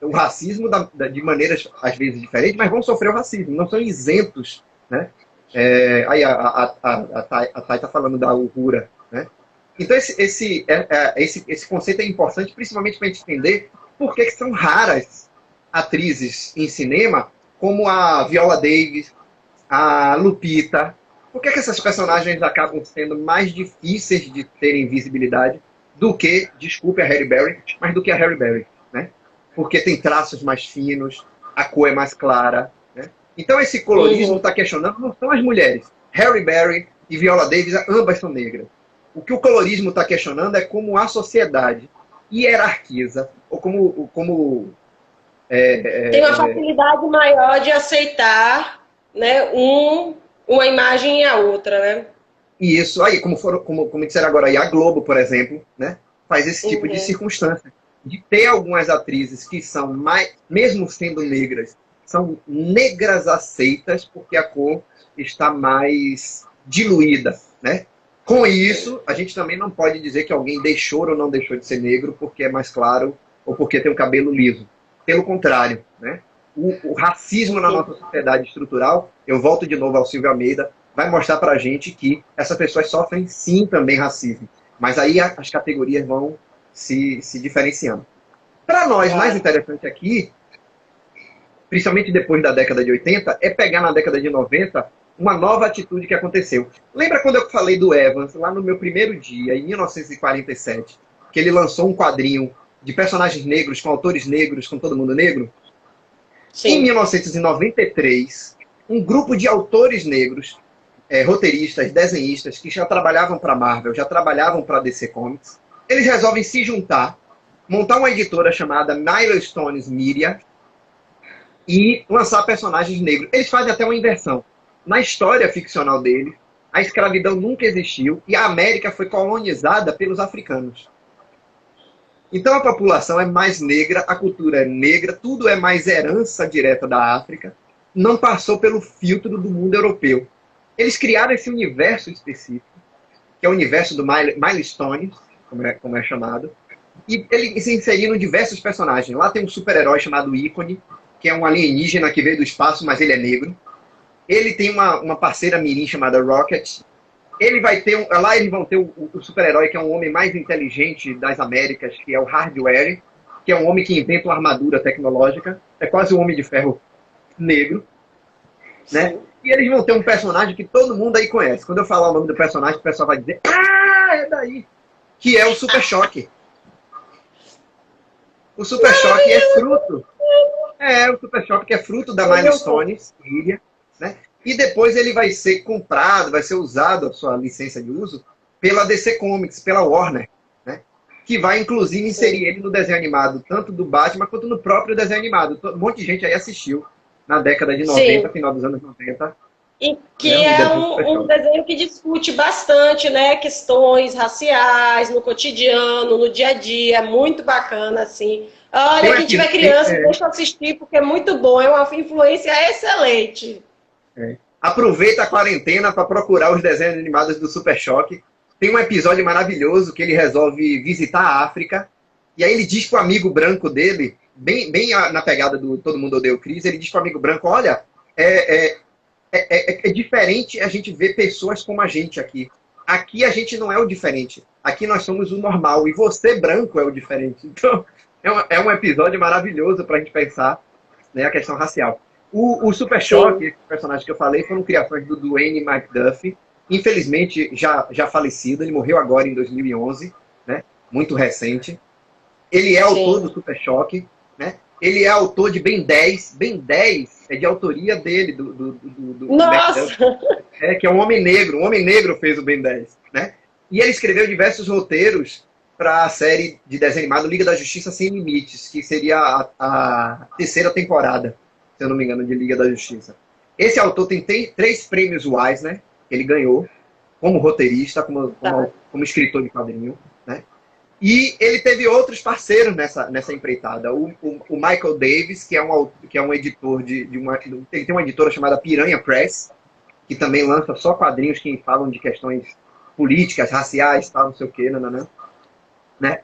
o racismo de maneiras, às vezes, diferentes, mas vão sofrer o racismo, não são isentos, né? Aí a Thay está falando da Uhura, né? Então, esse conceito é importante, principalmente para a gente entender por que são raras atrizes em cinema, como a Viola Davis, a Lupita. Por que essas personagens acabam sendo mais difíceis de terem visibilidade do que, desculpe a Halle Berry, mas do que a Halle Berry, né? Porque tem traços mais finos, a cor é mais clara, né? Então esse colorismo está questionando, não são as mulheres. Halle Berry e Viola Davis, ambas são negras. O que o colorismo está questionando é como a sociedade hierarquiza, ou tem uma facilidade maior de aceitar, né, uma imagem e a outra, né? E isso aí, como disseram agora, aí a Globo, por exemplo, né, faz esse tipo de circunstância. De ter algumas atrizes que são mais, mesmo sendo negras, são negras aceitas porque a cor está mais diluída, né? Com isso, a gente também não pode dizer que alguém deixou ou não deixou de ser negro porque é mais claro ou porque tem o cabelo liso. Pelo contrário, né? O racismo na nossa sociedade estrutural, eu volto de novo ao Silvio Almeida, vai mostrar pra gente que essas pessoas sofrem sim também racismo. Mas aí as categorias vão se diferenciando. Para nós, mais interessante aqui, principalmente depois da década de 80, é pegar na década de 90 uma nova atitude que aconteceu. Lembra quando eu falei do Evans, lá no meu primeiro dia, em 1947, que ele lançou um quadrinho de personagens negros, com autores negros, com todo mundo negro? Sim. Em 1993, um grupo de autores negros, roteiristas, desenhistas, que já trabalhavam para a Marvel, já trabalhavam para a DC Comics, eles resolvem se juntar, montar uma editora chamada Milestones Media e lançar personagens negros. Eles fazem até uma inversão. Na história ficcional dele, a escravidão nunca existiu e a América foi colonizada pelos africanos. Então a população é mais negra, a cultura é negra, tudo é mais herança direta da África, não passou pelo filtro do mundo europeu. Eles criaram esse universo específico, que é o universo do Milestones, como é chamado, e eles inseriram diversos personagens. Lá tem um super-herói chamado Ícone, que é um alienígena que veio do espaço, mas ele é negro. Ele tem uma parceira mirim chamada Rocket. Ele vai ter lá eles vão ter o super-herói, que é um homem mais inteligente das Américas, que é o Hardware, que é um homem que inventa uma armadura tecnológica. É quase um Homem de Ferro negro, né? E eles vão ter um personagem que todo mundo aí conhece. Quando eu falar o nome do personagem, o pessoal vai dizer: ah, é daí! Que é o Super Choque. O Super Choque é fruto. O Super Choque é fruto da Milestones, né? E depois ele vai ser comprado, vai ser usado, a sua licença de uso, pela DC Comics, pela Warner, né? Que vai, inclusive, inserir ele no desenho animado, tanto do Batman quanto no próprio desenho animado. Um monte de gente aí assistiu na década de 90, final dos anos 90. E que é um desenho que discute bastante, né, questões raciais, no cotidiano, no dia a dia, é muito bacana, assim. Olha, quem tiver criança, deixa eu assistir, porque é muito bom, é uma influência excelente. Aproveita a quarentena para procurar os desenhos animados do Super Choque. Tem um episódio maravilhoso que ele resolve visitar a África, e aí ele diz pro amigo branco dele, bem na pegada do Todo Mundo Odeia o Chris, ele diz pro amigo branco: olha, é diferente a gente ver pessoas como a gente aqui. Aqui a gente não é o diferente. Aqui nós somos o normal. E você, branco, é o diferente. Então, é um episódio maravilhoso para a gente pensar, né, a questão racial. O Super Choque, esse personagem que eu falei, foram criações do Dwayne McDuffie. Infelizmente, já falecido. Ele morreu agora em 2011, né? Muito recente. Ele é autor do Super Choque, né? Ele é autor de Ben 10. Ben 10 é de autoria dele, do Nossa! Que é um homem negro. Um homem negro fez o Ben 10, né? E ele escreveu diversos roteiros para a série de desenho animado Liga da Justiça Sem Limites, que seria a terceira temporada, se eu não me engano, de Liga da Justiça. Esse autor tem 3 prêmios Eisner, que ele ganhou, como roteirista, como escritor de quadrinho, né? E ele teve outros parceiros nessa empreitada. O Michael Davis, que é um editor ele tem uma editora chamada Piranha Press, que também lança só quadrinhos que falam de questões políticas, raciais, tal, não sei o quê, né?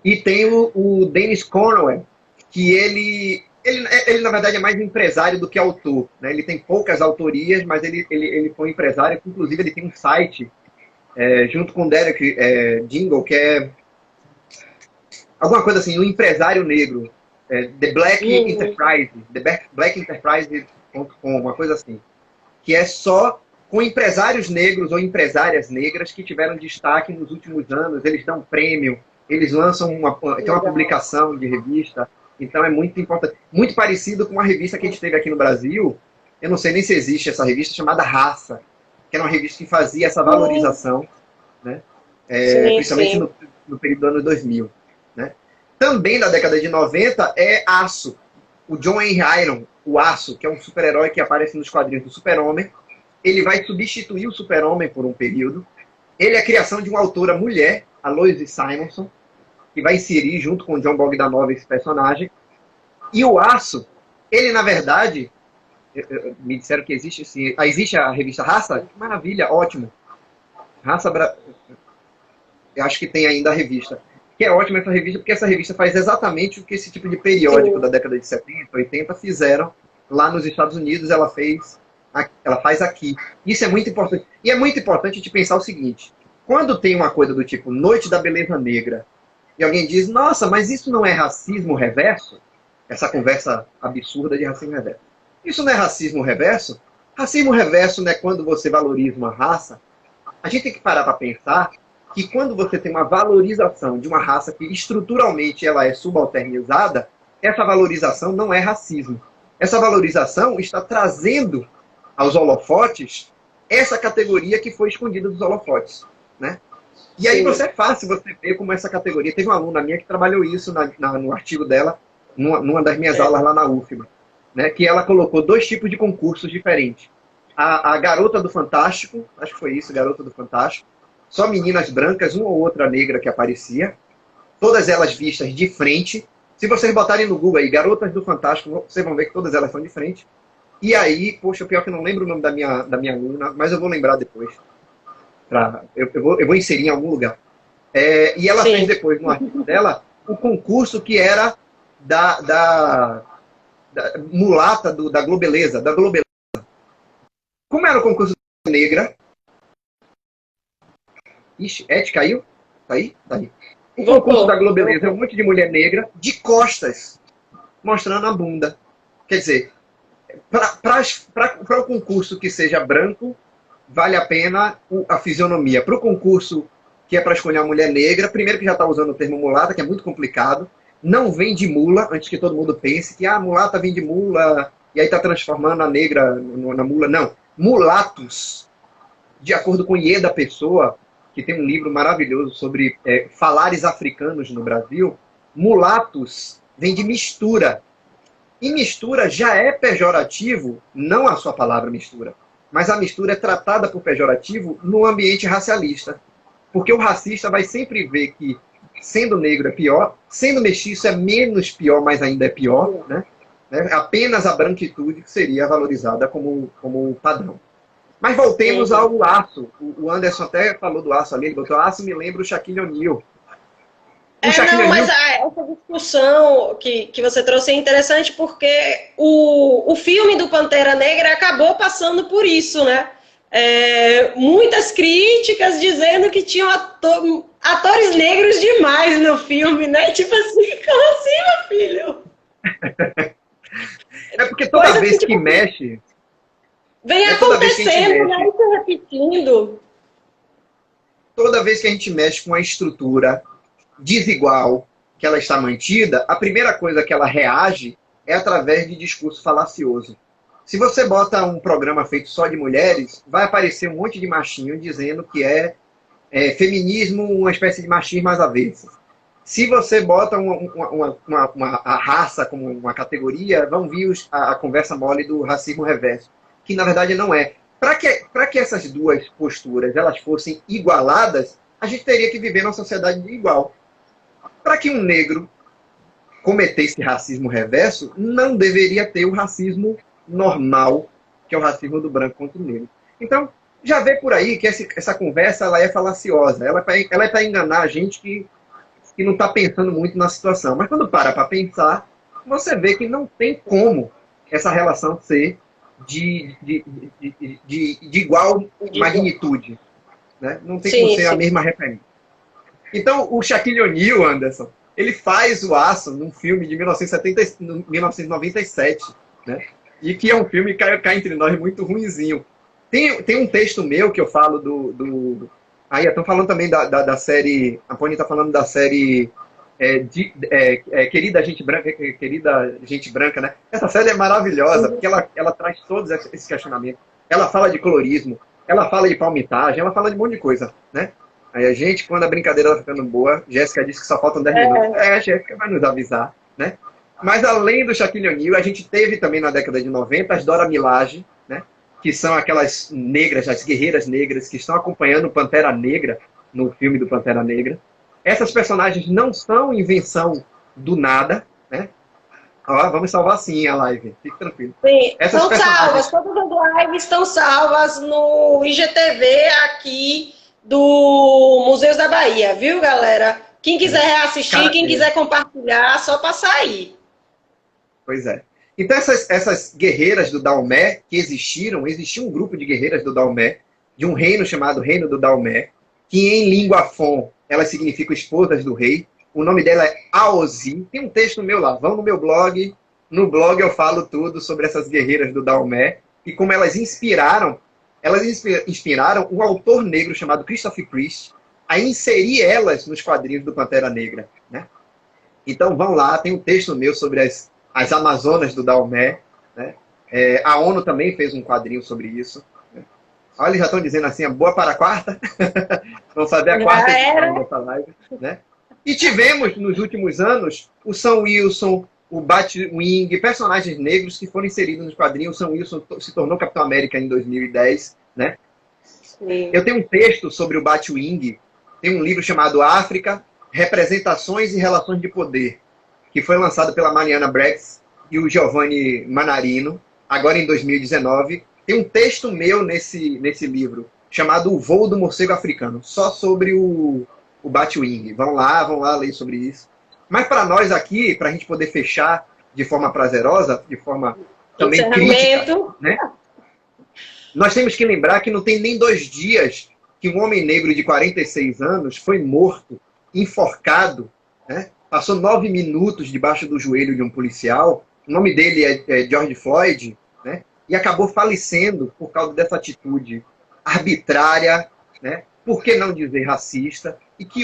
E tem o Dennis Conway, que ele, na verdade, é mais empresário do que autor. Né? Ele tem poucas autorias, mas ele foi empresário. Inclusive, ele tem um site, junto com o Derek Jingle, que é alguma coisa assim, o empresário negro. The Black Enterprise, TheBlackEnterprise.com, uma coisa assim. Que é só com empresários negros ou empresárias negras que tiveram destaque nos últimos anos. Eles dão prêmio, eles lançam tem uma publicação de revista. Então é muito importante. Muito parecido com uma revista que a gente teve aqui no Brasil. Eu não sei nem se existe essa revista, chamada Raça, que era uma revista que fazia essa valorização, né? Principalmente no período do ano 2000. Né? Também na década de 90 é Aço. O John Henry Iron, o Aço, que é um super-herói que aparece nos quadrinhos do Super-Homem. Ele vai substituir o Super-Homem por um período. Ele é a criação de uma autora mulher, a Lois Simonson, que vai inserir junto com o John Bogdanov esse personagem. E o Aço, ele na verdade, me disseram que existe sim. Existe a revista Raça? Que maravilha, ótimo. Eu acho que tem ainda a revista. Que é ótima essa revista, porque essa revista faz exatamente o que esse tipo de periódico da década de 70, 80 fizeram lá nos Estados Unidos, ela faz aqui. Isso é muito importante. E é muito importante de pensar o seguinte: quando tem uma coisa do tipo Noite da Beleza Negra, e alguém diz, nossa, mas isso não é racismo reverso? Essa conversa absurda de racismo reverso. Isso não é racismo reverso? Racismo reverso não é quando você valoriza uma raça. A gente tem que parar para pensar que quando você tem uma valorização de uma raça que estruturalmente ela é subalternizada, essa valorização não é racismo. Essa valorização está trazendo aos holofotes essa categoria que foi escondida dos holofotes. Né? E aí é fácil você ver como essa categoria... Teve uma aluna minha que trabalhou isso no artigo dela, numa das minhas aulas lá na UFBA, né? Que ela colocou 2 tipos de concursos diferentes. A Garota do Fantástico, acho que foi isso, Garota do Fantástico, só meninas brancas, uma ou outra negra que aparecia, todas elas vistas de frente. Se vocês botarem no Google aí, Garotas do Fantástico, vocês vão ver que todas elas são de frente. E aí, poxa, pior que eu não lembro o nome da minha aluna, mas eu vou lembrar depois. Eu vou inserir em algum lugar. E ela fez depois, no artigo dela, o concurso que era da mulata da Globeleza, Como era o concurso negra? Ixi, Ed caiu? Tá aí? Tá aí. O concurso da Globeleza é um monte de mulher negra de costas, mostrando a bunda. Quer dizer, para o concurso que seja branco, vale a pena a fisionomia. Para o concurso que é para escolher uma mulher negra, primeiro que já está usando o termo mulata, que é muito complicado, não vem de mula, antes que todo mundo pense que mulata vem de mula, e aí está transformando a negra na mula. Não. Mulatos, de acordo com Ieda Pessoa, que tem um livro maravilhoso sobre falares africanos no Brasil, mulatos vem de mistura. E mistura já é pejorativo, não a sua palavra mistura, mas a mistura é tratada por pejorativo no ambiente racialista. Porque o racista vai sempre ver que sendo negro é pior, sendo mestiço é menos pior, mas ainda é pior, né? Apenas a branquitude que seria valorizada como padrão. Mas voltemos ao Aço. O Anderson até falou do Aço ali, ele botou Aço, me lembra o Shaquille O'Neal. Mas essa discussão que você trouxe é interessante porque o filme do Pantera Negra acabou passando por isso, né? Muitas críticas dizendo que tinham atores negros demais no filme, né? Tipo assim, como assim, meu filho? É porque toda vez que mexe... Vem acontecendo, né? Se repetindo. Toda vez que a gente mexe com a estrutura desigual, que ela está mantida, a primeira coisa que ela reage é através de discurso falacioso. Se você bota um programa feito só de mulheres, vai aparecer um monte de machinho dizendo que é feminismo, uma espécie de machismo às avessas. Se você bota a raça como uma categoria, vão vir a conversa mole do racismo reverso, que na verdade não é. Para que essas duas posturas elas fossem igualadas, a gente teria que viver numa sociedade igual. Para que um negro cometesse racismo reverso, não deveria ter o racismo normal, que é o racismo do branco contra o negro. Então, já vê por aí que essa conversa ela é falaciosa. Ela é para enganar a gente que que não está pensando muito na situação. Mas quando para pensar, você vê que não tem como essa relação ser de igual magnitude. Né? Não tem como ser a mesma referência. Então, o Shaquille O'Neal, Anderson, ele faz o Aço num filme de 1997, né? E que é um filme cá entre nós muito ruinzinho. Tem um texto meu que eu falo Aí, estão falando também da série... A Pony está falando da série Querida Gente Branca, né? Essa série é maravilhosa, porque ela traz todos esses questionamentos. Ela fala de colorismo, ela fala de palmitagem, ela fala de um monte de coisa, né? Aí a gente, quando a brincadeira está ficando boa, Jéssica disse que só faltam 10 minutos. Jéssica vai nos avisar, né? Mas além do Shaquille O'Neal, a gente teve também na década de 90 as Dora Milaje, né? Que são aquelas negras, as guerreiras negras, que estão acompanhando o Pantera Negra, no filme do Pantera Negra. Essas personagens não são invenção do nada, né? Ó, vamos salvar sim a live, fique tranquilo. Sim, estão salvas, todas as lives estão salvas no IGTV aqui do Museus da Bahia, viu, galera? Quem quiser reassistir, quem quiser compartilhar, só passar aí. Pois é. Então, essas guerreiras do Daomé que existia um grupo de guerreiras do Daomé, de um reino chamado Reino do Daomé, que em língua Fon, elas significam esposas do rei. O nome dela é Aozi. Tem um texto meu lá, vão no meu blog. No blog eu falo tudo sobre essas guerreiras do Daomé e como elas inspiraram um autor negro chamado Christopher Priest a inserir elas nos quadrinhos do Pantera Negra, né? Então vão lá, tem um texto meu sobre as Amazonas do Daomé, né? A ONU também fez um quadrinho sobre isso. Né? Olha, eles já estão dizendo assim, boa para a quarta. Vamos fazer a quarta edição dessa live, né? E tivemos, nos últimos anos, o Sam Wilson, o Batwing, personagens negros que foram inseridos nos quadrinhos. O Sam Wilson se tornou Capitão América em 2010, né? Sim. Eu tenho um texto sobre o Batwing, tem um livro chamado África, Representações e Relações de Poder, que foi lançado pela Mariana Brex e o Giovanni Manarino, agora em 2019. Tem um texto meu nesse livro, chamado O Voo do Morcego Africano, só sobre o Batwing. Vão lá ler sobre isso. Mas para nós aqui, para a gente poder fechar de forma prazerosa, de forma também crítica, né? Nós temos que lembrar que não tem nem 2 dias que um homem negro de 46 anos foi morto, enforcado, né? Passou 9 minutos debaixo do joelho de um policial. O nome dele é George Floyd, né? E acabou falecendo por causa dessa atitude arbitrária, né? Por que não dizer racista? E que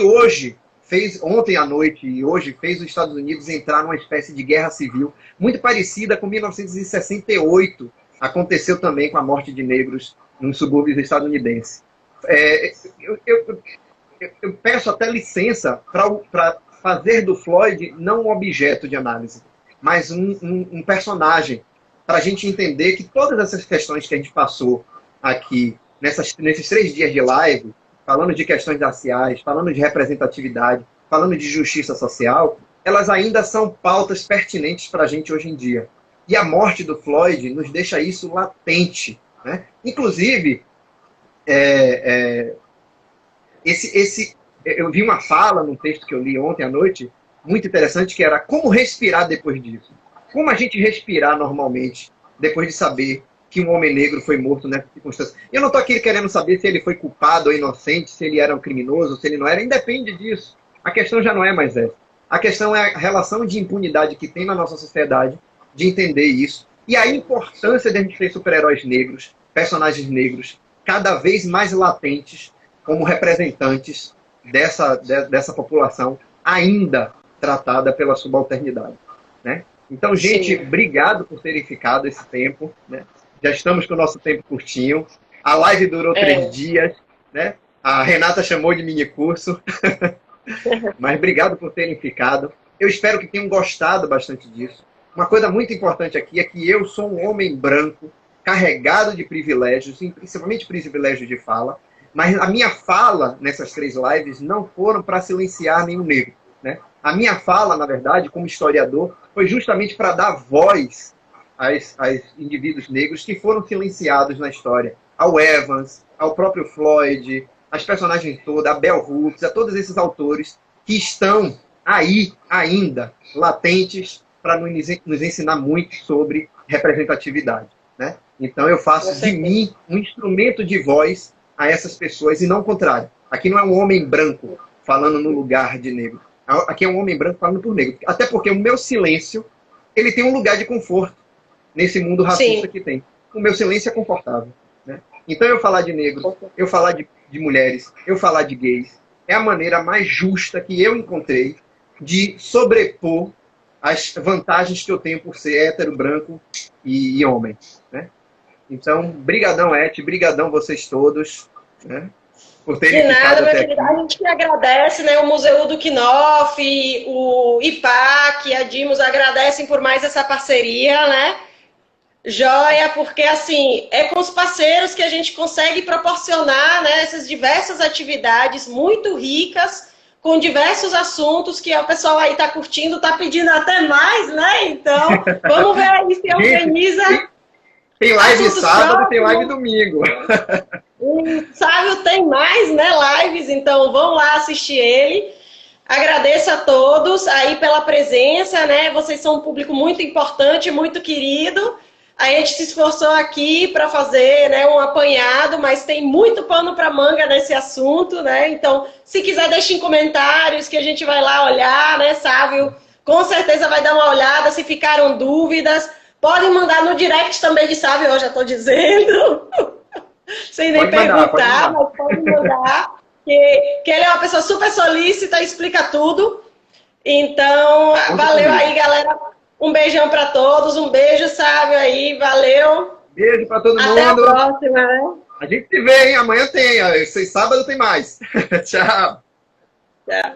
ontem à noite e hoje, fez os Estados Unidos entrar numa espécie de guerra civil, muito parecida com 1968. Aconteceu também com a morte de negros nos subúrbios estadunidenses. Eu peço até licença para fazer do Floyd não um objeto de análise, mas um personagem, para a gente entender que todas essas questões que a gente passou aqui, nesses 3 dias de live, falando de questões raciais, falando de representatividade, falando de justiça social, elas ainda são pautas pertinentes para a gente hoje em dia. E a morte do Floyd nos deixa isso latente, né? Inclusive, eu vi uma fala num texto que eu li ontem à noite, muito interessante, que era como respirar depois disso. Como a gente respirar normalmente, depois de saber que um homem negro foi morto nessa circunstância. Eu não estou aqui querendo saber se ele foi culpado ou inocente, se ele era um criminoso, se ele não era, independe disso. A questão já não é mais essa. A questão é a relação de impunidade que tem na nossa sociedade, de entender isso, e a importância de a gente ter super-heróis negros, personagens negros, cada vez mais latentes, como representantes dessa população ainda tratada pela subalternidade, né? Então, gente, sim, obrigado por terem ficado esse tempo, né? Já estamos com o nosso tempo curtinho. A live durou 3 dias, né? A Renata chamou de mini curso. Mas obrigado por terem ficado. Eu espero que tenham gostado bastante disso. Uma coisa muito importante aqui é que eu sou um homem branco, carregado de privilégios, principalmente privilégio de fala, mas a minha fala nessas 3 lives não foram para silenciar nenhum negro, né? A minha fala, na verdade, como historiador, foi justamente para dar voz aos indivíduos negros que foram silenciados na história. Ao Evans, ao próprio Floyd, as personagens todas, a Bell Hooks, a todos esses autores que estão aí ainda latentes para nos ensinar muito sobre representatividade, né? Então eu faço de mim um instrumento de voz a essas pessoas e não o contrário. Aqui não é um homem branco falando no lugar de negro. Aqui é um homem branco falando por negro. Até porque o meu silêncio, ele tem um lugar de conforto nesse mundo racista que tem. O meu silêncio é confortável, né? Então eu falar de negro, eu falar de mulheres, eu falar de gays, é a maneira mais justa que eu encontrei de sobrepor as vantagens que eu tenho por ser hétero, branco e homem, né? Então, brigadão, Et, brigadão vocês todos, né? Por terem de nada, meu até querido. aqui. A gente que agradece, né? O Museu do Knauf, o IPAC, a Dimos agradecem por mais essa parceria, né? Joia, porque assim, é com os parceiros que a gente consegue proporcionar, né, essas diversas atividades muito ricas, com diversos assuntos que o pessoal aí tá curtindo, tá pedindo até mais, né? Então, vamos ver aí se organiza. Tem live sábado, tem live domingo. O Sávio tem mais, né, lives, então vão lá assistir ele. Agradeço a todos aí pela presença, né? Vocês são um público muito importante, muito querido. A gente se esforçou aqui para fazer, né, um apanhado, mas tem muito pano para manga nesse assunto, né? Então, se quiser, deixe em comentários que a gente vai lá olhar, né, Sávio? Com certeza vai dar uma olhada, se ficaram dúvidas. Podem mandar no direct também de Sávio, eu já estou dizendo. Sem nem perguntar, mas pode mandar. Que ele é uma pessoa super solícita, explica tudo. Então, valeu aí, galera. Um beijão para todos, um beijo, Sávio aí, valeu. Beijo para todo mundo. Até a próxima, né? A gente se vê, hein? Amanhã tem, sábado tem mais. Tchau. Tchau.